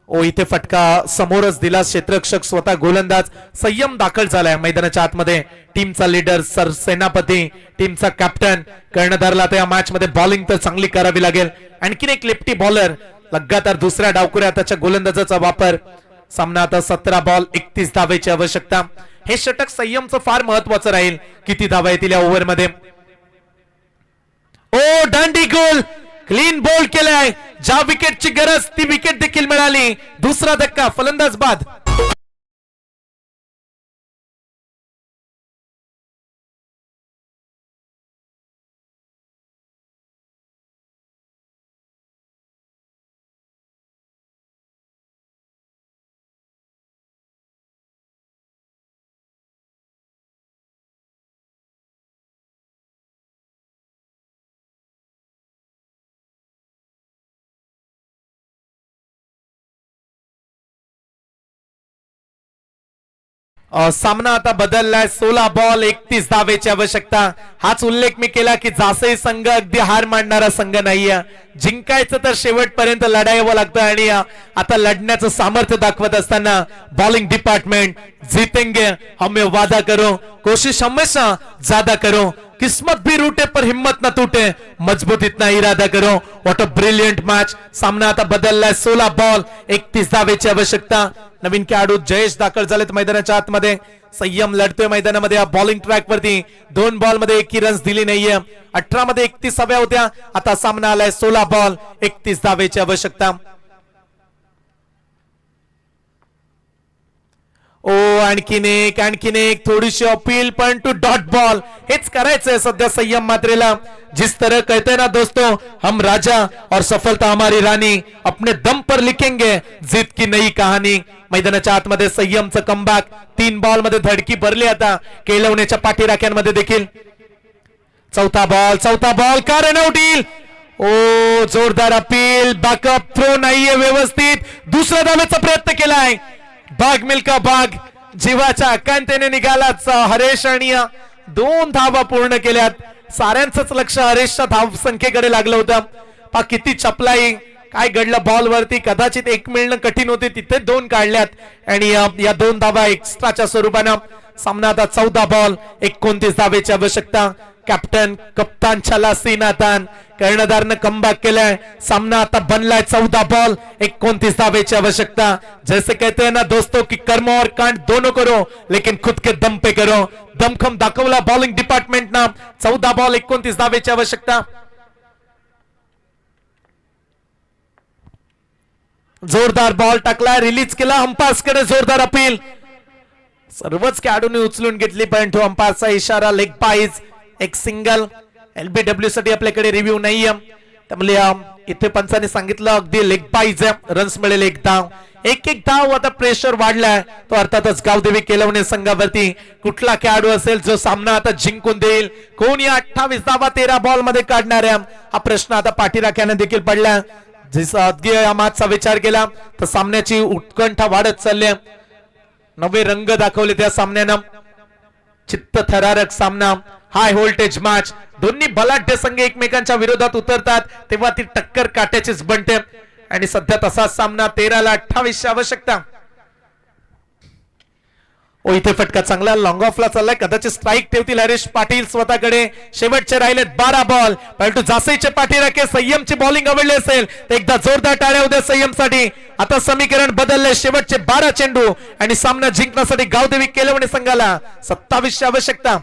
Speaker 1: इथे फटका समोरच दिला. क्षेत्ररक्षक स्वतः गोलंदाज संयम दाखल झालाय मैदानाच्या आतमध्ये. टीमचा लीडर सर सेनापती, टीमचा कॅप्टन. कर्णधारला तर या मॅच मध्ये बॉलिंग तर चांगली करावी लागेल. आणखीन एक लेफ्टी बॉलर, लगातार दुसऱ्या डावकुऱ्या त्याच्या गोलंदाजाचा वापर. सामना आता 17 बॉल 31 धावेची आवश्यकता. हे षटक संयमचं फार महत्वाचं राहील. किती धावा येतील या ओव्हर मध्ये. दांडी गोल, क्लीन बॉल केलाय. ज्या विकेटची गरज ती विकेट देखील मिळाली. दुसरा धक्का, फलंदाज बाद. सामना आता बदललाय. 16 बॉल 31 धावेची आवश्यकता. हाच उल्लेख मी केला की जासई संघ अगदी हार मानणारा संघ नाहीये. जिंकायचं तर शेवटपर्यंत लढायला लागतं. आणि आता लढण्याचं सामर्थ्य दाखवत असताना बॉलिंग डिपार्टमेंट जीतेंगे हमें वादा करो, कोशिश हमेशा ज्यादा करो, किस्मत भी रूटे पर हिम्मत न टूटे, मजबूत इतना इरादा करो. What a brilliant match. सामना आता बदललाय. 16 बॉल 31 धावेची आवश्यकता. नवीन खेळाडू जयेश दाखल झालेत मैदानाच्या आतमध्ये. संयम लढतोय मैदानामध्ये या बॉलिंग ट्रॅक वरती. 2 बॉल मध्ये एकही रन्स दिली नाहीये. 18 मध्ये 31 हव्या होत्या. आता सामना आलाय 16 बॉल 31 धावेची आवश्यकता. आणखीन एक थोडीशी अपील, पण टू डॉट बॉल. हेच करायचंय सध्या संयम मात्रेला. जिस तरह कहते हैं ना दोस्तों, हम राजा और सफलता हमारी रानी, अपने दम पर लिखेंगे जीत की नई कहानी. मैदानाच्या आतमध्ये संयमचं कमबॅक. 3 बॉल मध्ये धडकी भरली आता केलवण्याच्या पाठीराख्यांमध्ये देखील. चौथा बॉल का रनआउट येईल. जोरदार अपील. बॅकअप थ्रो नाहीये व्यवस्थित. दुसऱ्या धावेचा प्रयत्न केलाय. बाग मिल्का बाग जीवाच्या आकांतेने निघालाच हरेश. आणि 2 धावा पूर्ण केल्यात. साऱ्यांचंच लक्ष हरेशच्या धाव संख्येकडे लागलं होतं. पा किती चपलाई. काय घडलं बॉल वरती. कदाचित 1 मिळणं कठीण होते, तिथे 2 काढल्यात. आणि या 2 धावा एक्स्ट्राच्या स्वरूपानं. सामना आता 14 बॉल 29 धावेची आवश्यकता. कॅप्टन कप्तान छलासी नातान कर्णधारनं कमबॅक केलाय. सामना आता बनलाय 14 बॉल 29 धावेची आवश्यकता. जैसे कहते हैं ना दोस्तों की कर्म और कांड दोनों करो, लेकिन खुद के दम पे करो. दमखम दाखवला बॉलिंग डिपार्टमेंट ना. 14 बॉल 29 धावेची आवश्यकता. जोरदार बॉल टाकला, रिलीज केला. अंपायर्स कडे जोरदार अपील. सर्वच खेळाडूंनी उचलून घेतली, परंतु अंपायरचा इशारा लेग पाईज. एक सिंगल. एलबीडब्ल्यू साठी आपल्याकडे रिव्ह्यू नाहीये, त्यामुळे इथे पंचांनी सांगितलं अगदी लेग पाईज आहे. रन्स मिळेल 1 धाव. एक धाव. आता प्रेशर वाढलाय तो अर्थातच गावदेवी केलवणे संघावरती. कुठला खेळाडू असेल जो सामना आता जिंकून देईल. कोण या 28 धावा 13 बॉल मध्ये काढणार आहे, हा प्रश्न आता पाठीराख्याने देखील पडला. या मॅचचा विचार केला तर सामन्याची उत्कंठा वाढत चालली. नवे रंग दाखवले त्या सामन्यानं. चित्त थरारक सामना. High voltage match. दोन्ही बलाढ्य संघ एकमेकांच्या विरोधात उतरतात तेव्हा ती टक्कर काट्याचीच बनते. आणि सध्या तसाच सामना. 13 ला 28 आवश्यकता. इथे फटका चांगला लॉंग ऑफला चाललाय. कदाचित स्ट्राईक ठेवतील हरीश पाटील स्वतःकडे. शेवटचे राहिलेत 12 बॉल. परंतु जासईचे पाठीराखे संयमची बॉलिंग आवडली असेल तर एकदा जोरदार टाळ्या उद्या संयमसाठी. आता समीकरण बदलले. शेवटचे 12 चेंडू आणि सामना जिंकण्यासाठी गावदेवी केलवणे संघाला 27 आवश्यकता.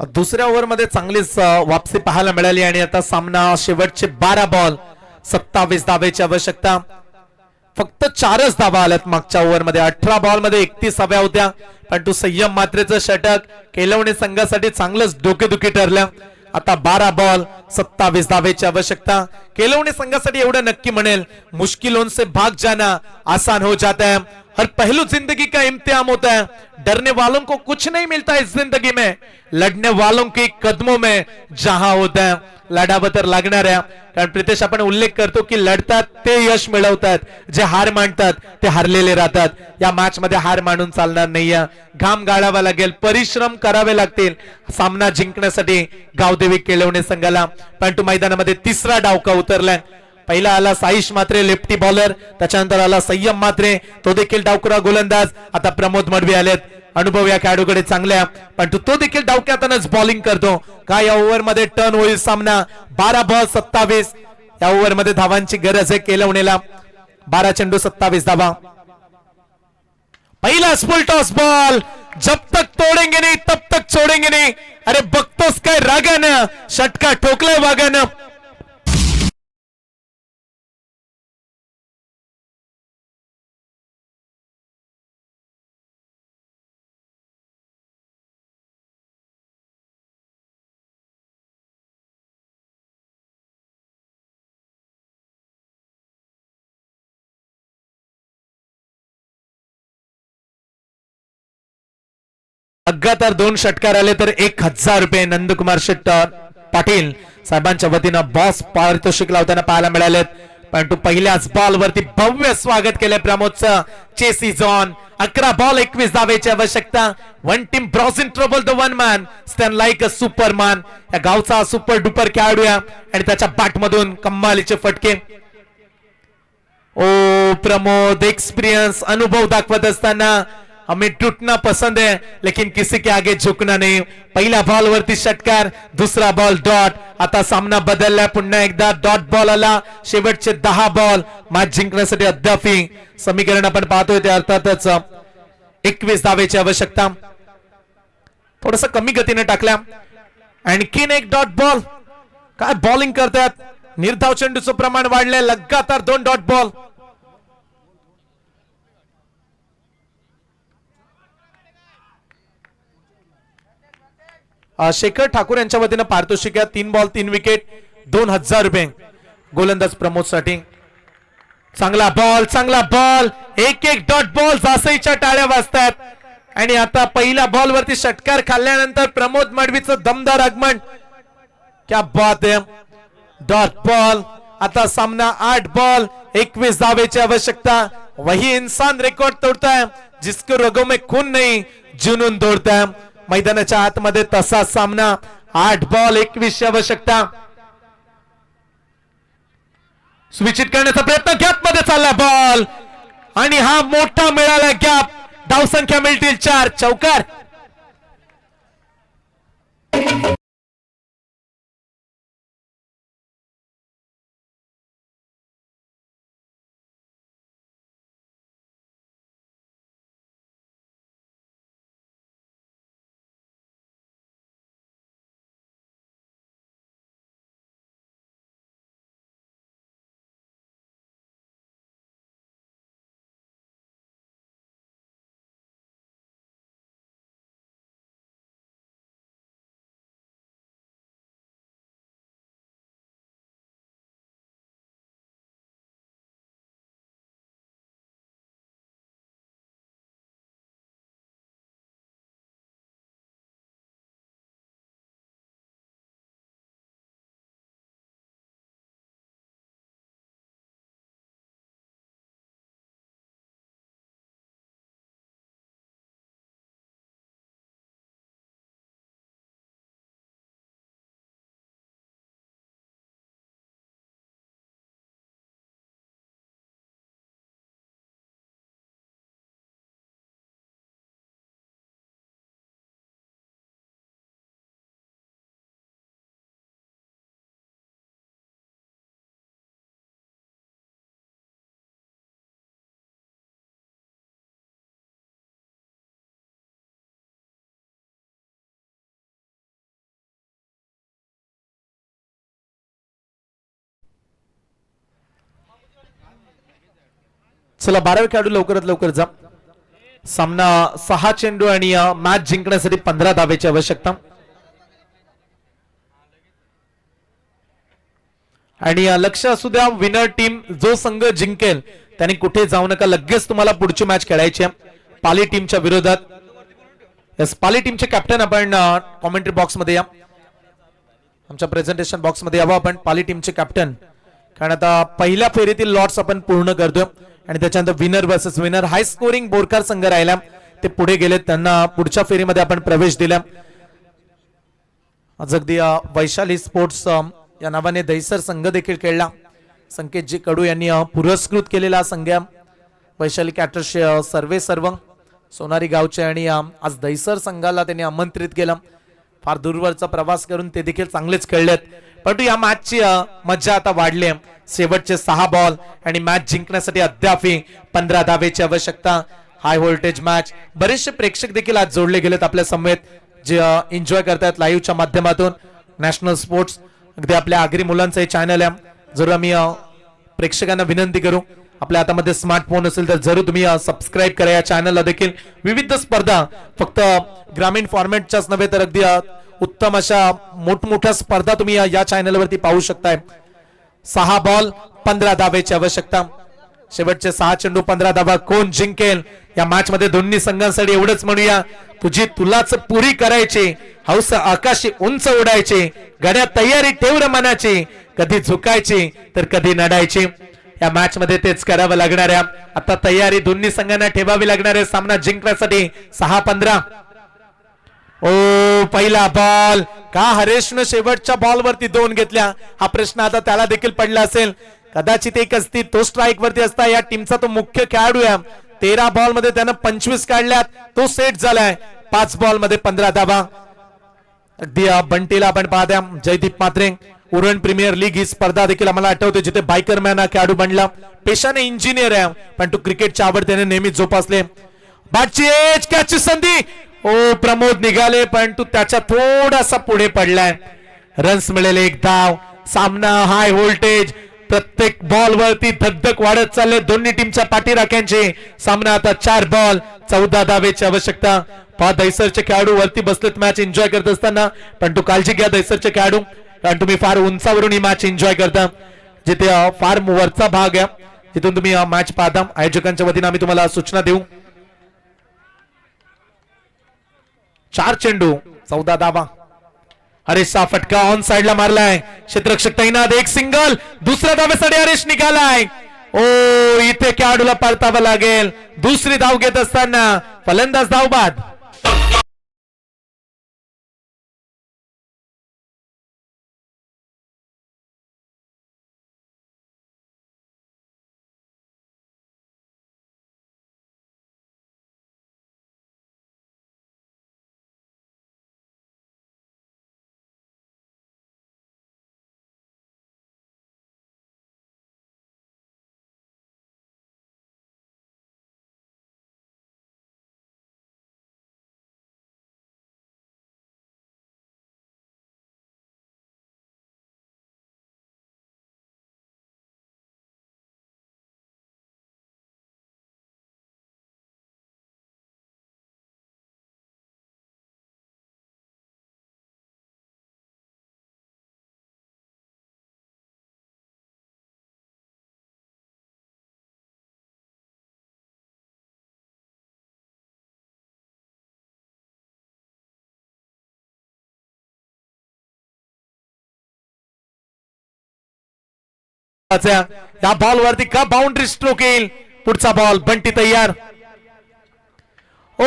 Speaker 1: दुसऱ्या ओव्हरमध्ये चांगलीच वापसी पाहायला मिळाली आणि आता सामना शेवटचे 12 बॉल 27 धावेची आवश्यकता. फक्त 4च धावा आल्यात मागच्या ओव्हरमध्ये. 18 बॉल मध्ये 31 हव्या होत्या, पण तो संयम मात्रेचं षटक केलवणे संघासाठी चांगलंच डोकेदुखी ठरलं. आता 12 बॉल 27 धावेची आवश्यकता. केलवणे संघासाठी एवढं नक्की म्हणेल, मुश्किलों से भाग जाना आसान हो जाता है. हर पहलू जिंदगी का इम्तिहान होता है. डरने वालों को कुछ नहीं मिलता इस जिंदगी में, लढने वालों के कदमों में जहां होता है. लढावं तर लागणार आहे, कारण प्रितेश आपण उल्लेख करतो की लढतात ते यश मिळवतात, जे हार मानतात ते हारलेले राहतात. या मॅच मध्ये हार मानून चालणार नाहीये. घाम गाळावा लागेल, परिश्रम करावे लागतील सामना जिंकण्यासाठी गावदेवी केलवणे संघाला. परंतु मैदानामध्ये तिसरा डावका उतरलाय. पहिला आला साईश मात्रे लेफ्टी बॉलर, त्याच्यानंतर आला संयम मात्रे, तो देखील डावखुरा गोलंदाज. आता प्रमोद मडवी आलेत, अनुभव या खेळाडूकडे चांगल्या, पण तो देखील डावक्यातच बॉलिंग करतो. काय या ओव्हर मध्ये टर्न होईल सामना. 12 बॉल 27 या ओव्हर मध्ये धावांची गरज आहे केलवणेला. 12 चेंडू 27 धावा. पहिला फुल टॉस बॉल, जब तक तोडेंगे नहीं तब तक छोडेंगे नहीं. अरे बघतोस काय रागानं, षटका ठोकलाय वागानं. लगातार 2 षटकार आले तर 1000 रुपये नंदकुमार शेट्ट पाटील साहेबांच्या वतीनं बॉस पारितोषिक लावताना पाहायला मिळालेत. परंतु पहिल्याच बॉल वरती भव्य स्वागत केले प्रमोदचं. चेसी झॉन 11 बॉल 21 धावेची आवश्यकता. One team brows in trouble the one man Stan like a Superman. या गावचा सुपर डुपर खेळाडू आणि त्याच्या बॅट मधून कमालीचे फटके. ओ प्रमोद एक्सपिरियन्स अनुभव दाखवत असताना, हमें टूटना पसंद है लेकिन किसी के आगे झुकना नहीं. पहिल्या बॉल वरती षटकार, दुसरा बॉल डॉट. आता सामना बदलला, पुन्हा एकदा डॉट बॉल आला. शेवटचे 10 बॉल मॅच जिंकण्यासाठी अद्यापही समीकरण आपण पाहतोय ते अर्थातच 21 धावेची आवश्यकता. थोडस कमी गतीने टाकल्या. आणखीन एक डॉट बॉल. काय बॉलिंग करतात, निर्धाव चेंडूचं प्रमाण वाढलंय. लगातार 2 डॉट बॉल. शेखर ठाकूर यांच्या वतीनं पारितोषिक 3 बॉल 3 विकेट 2000 रुपये गोलंदाज प्रमोद साठी. चांगला बॉल, चांगला बॉल. एक डॉट बॉल जासईच्या टाळ्या वाजतात. आणि आता पहिल्या बॉल वरती षटकार खाल्ल्यानंतर प्रमोद मडवीचं दमदार आगमन. क्या बात है. Dot ball. आता सामना 8 बॉल 21 धावेची आवश्यकता. वही इंसान रेकॉर्ड तोड़ता है जिसके रगों में खून नहीं जुनून दौड़ता है. मैदानाच्या आतमध्ये तसा सामना. 8 बॉल 21 आवश्यकता. स्विचिट करण्याचा प्रयत्न, गॅप मध्ये चालला बॉल आणि हा मोठा मिळाला गॅप. धावसंख्या मिळतील 4. चौकार. चला 12वे खेळाडू लवकरात लवकर जा. सामना 6 चेंडू आणि मॅच जिंकण्यासाठी 15 धावेची आवश्यकता. आणि लक्ष असू द्या, विनर टीम जो संघ जिंकेल त्याने कुठे जाऊ नका, लगेच तुम्हाला पुढची मॅच खेळायची आहे पाली टीमच्या विरोधात. यस, पाली टीमचे कॅप्टन आपण कॉमेंट्री बॉक्स मध्ये या, आमच्या प्रेझेंटेशन बॉक्स मध्ये यावं आपण. पाली टीमचे कॅप्टन, कारण आता पहिल्या फेरीतील लॉट्स आपण पूर्ण करतोय आणि त्याच्यानंतर विनर वर्सेस विनर. हाय स्कोरिंग बोरकर संघ राहिला, ते पुढे गेले, त्यांना पुढच्या फेरीमध्ये आपण प्रवेश दिला. आज अगदी वैशाली स्पोर्ट्स या नावाने दहिसर संघ देखील खेळला. संकेतजी कडू यांनी पुरस्कृत केलेला संघ वैशाली कॅटर्स सर्व सोनारी गावचे, आणि आज दहिसर संघाला त्यांनी आमंत्रित केलं. फार दूरवरचा प्रवास करून ते देखील चांगलेच खेळलेत. परंतु या मॅचची मज्जा आता वाढली. शेवटचे 6 बॉल आणि मॅच जिंकण्यासाठी अद्याप 15 धावेची आवश्यकता. High voltage match. बरेचसे प्रेक्षक देखील आज जोडले गेलेत आपल्या समेत, जे एन्जॉय करतायत लाईव्हच्या माध्यमातून. नॅशनल स्पोर्ट्स अगदी आपल्या आगरी मुलांचं हे चॅनल आहे. जरूर आम्ही प्रेक्षकांना विनंती करू, आपल्या हातामध्ये स्मार्टफोन असेल तर जरूर तुम्ही सबस्क्राईब करा या चॅनलला. देखील विविध स्पर्धा, फक्त ग्रामीण फॉर्मॅटच्याच नव्हे तर अगदी उत्तम अशा मोठमोठ्या स्पर्धा तुम्ही या चॅनलवरती पाहू शकताय. 6 बॉल 15 धावेची आवश्यकता. शेवटचे 6 चेंडू 15 धावा. कोण जिंकेल या मॅच मध्ये? दोन्ही संघांसाठी एवढंच म्हणूया, तुलाच पुरी करायची, हौस आकाशी उंच उडायची, गड्या तयारी तीव्र मनाची, कधी झुकायची तर कधी नडायची. या मॅच मध्ये तेच करावं लागणार आहे. आता तयारी दोन्ही संघांना ठेवावी लागणार आहे सामना जिंकण्यासाठी. 6-15. ओ, पहिला बॉल का हरेशनं शेवटच्या बॉल वरती 2 घेतल्या? हा प्रश्न आता त्याला देखील पडला असेल. कदाचित एक असती तो स्ट्राईक वरती असता. या टीमचा तो मुख्य खेळाडू आहे. 13 बॉल मध्ये त्यानं 25 काढल्यात, तो सेट झालाय. 5 बॉल मध्ये 15 धावा. अगदी बंटीला आपण पाहत्या. जयदीप म्हात्रे, उरण प्रीमियर लीग ही स्पर्धा देखील आम्हाला आठवते, जिथे बायकरमॅन हा खेळाडू बनला. पेशाने इंजिनियर आहे, पण तो क्रिकेटची आवड त्याने नेहमी जोपासले. बॅटची एज, कॅचची संधी. ओ, प्रमोद निघाले, पण तू त्याच्या थोडासा पुढे पडलाय. रन्स मिळेल, 1 धाव. सामना हाय व्होल्टेज. प्रत्येक बॉल वरती धगधग वाढत चालले दोन्ही टीमच्या पाठीराख्यांची. सामना आता 4 बॉल 14 धावेची आवश्यकता. पहा, दहिसरचे खेळाडू वरती बसलेत मॅच एन्जॉय करत असताना, पण तू काळजी घ्या दहिसरचे खेळाडू, कारण तुम्ही फार उंचावरून ही मॅच एन्जॉय करता, जिथे फार वरचा भाग आहे, जिथून तुम्ही मॅच पाहता. आयोजकांच्या वतीने आम्ही तुम्हाला सूचना देऊ. 4 चेंडू 14 धावा. हरेशचा फटका ऑन साइडला मारलाय. क्षेत्ररक्षक तैनात, 1 सिंगल. दुसऱ्या धावेसाठी हरेश निघालाय. ओ, इथे खेळाडूला परतावं लागेल. दुसरी धाव घेत असताना फलंदाज धाव बाद. या बॉल वरती का बाउंड्री स्ट्रोक येईल? पुढचा बॉल. बंटी तयार. ओ,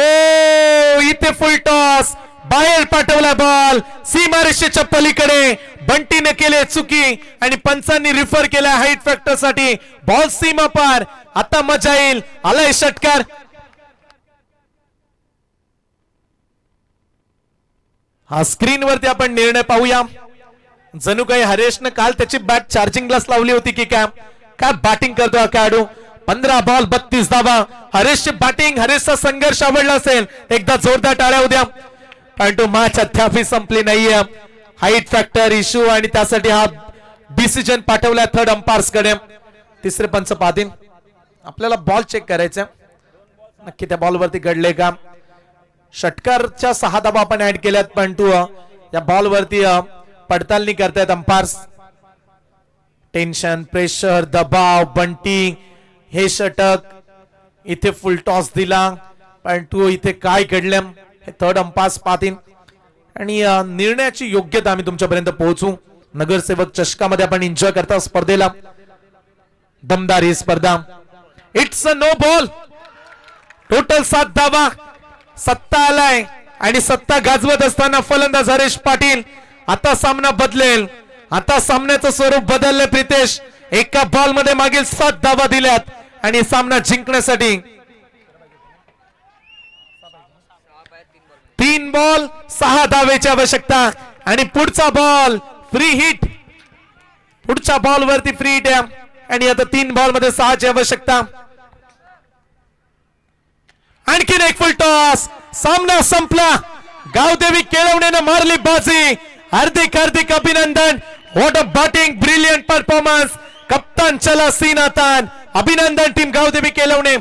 Speaker 1: इथे फुल टॉस, बाहेर पाठवला बॉल सीमारेषेच्या पलीकडे. बंटीने केले चुकी आणि पंचांनी रिफर केला हाईट फॅक्टर साठी. बॉल सीमा पार. आता मजा येईल. आलाय षटकार. हा स्क्रीन वरती आपण निर्णय पाहूया. जणू काही हरेशनं काल त्याची बॅट चार्जिंगलाच लावली होती की काय बॅटिंग करतो हा खेळाडू. 15 बॉल 32 धावा. हरेशची बॅटिंग, हरेशचा संघर्ष आवडला असेल. एकदा जोरदार टाळ्या उद्या. परंतु मॅच अद्याप संपली नाहीये. हाईट फॅक्टर इश्यू आणि त्यासाठी हा डिसिजन पाठवलाय थर्ड अंपायर्स कडे. तिसरे पंच पाहतील. आपल्याला बॉल चेक करायचा नक्की त्या बॉलवरती घडले का. षटकारच्या 6 धावा आपण ऍड केल्यात परंतु या बॉलवरती पडताळणी करतायत अंपायर्स. टेन्शन प्रेशर दबाव बंटी हे षटक इथे फुल टॉस दिला परंतु इथे काय घडलं हे थर्ड अंपायर्स पाहतील आणि निर्णयाची योग्यता आम्ही तुमच्यापर्यंत पोहोचू. नगरसेवक चषकामध्ये आपण एन्जॉय करता स्पर्धेला. दमदार ही स्पर्धा. It's a no ball. Total 7 धावा. सत्ता आलाय आणि सत्ता गाजवत असताना फलंदाज हरेश पाटील. आता सामना बदलेल. आता सामन्याचं स्वरूप बदलले प्रितेश. एका बॉल मध्ये मागील 7 धावा दिल्यात आणि सामना जिंकण्यासाठी 3 बॉल 6 धावेची आवश्यकता आणि पुढचा बॉल फ्री हिट. पुढच्या बॉल वरती फ्री हिट आहे आणि आता 3 बॉल मध्ये 6 ची आवश्यकता. आणखीन एक फुल टॉस. सामना संपला. गावदेवी केळवणेने मारली बाजी. हार्दिक हार्दिक अभिनंदन. What a batting brilliant performance. कप्तान चला सीनातान. अभिनंदन टीम गावदेवी केळवणे.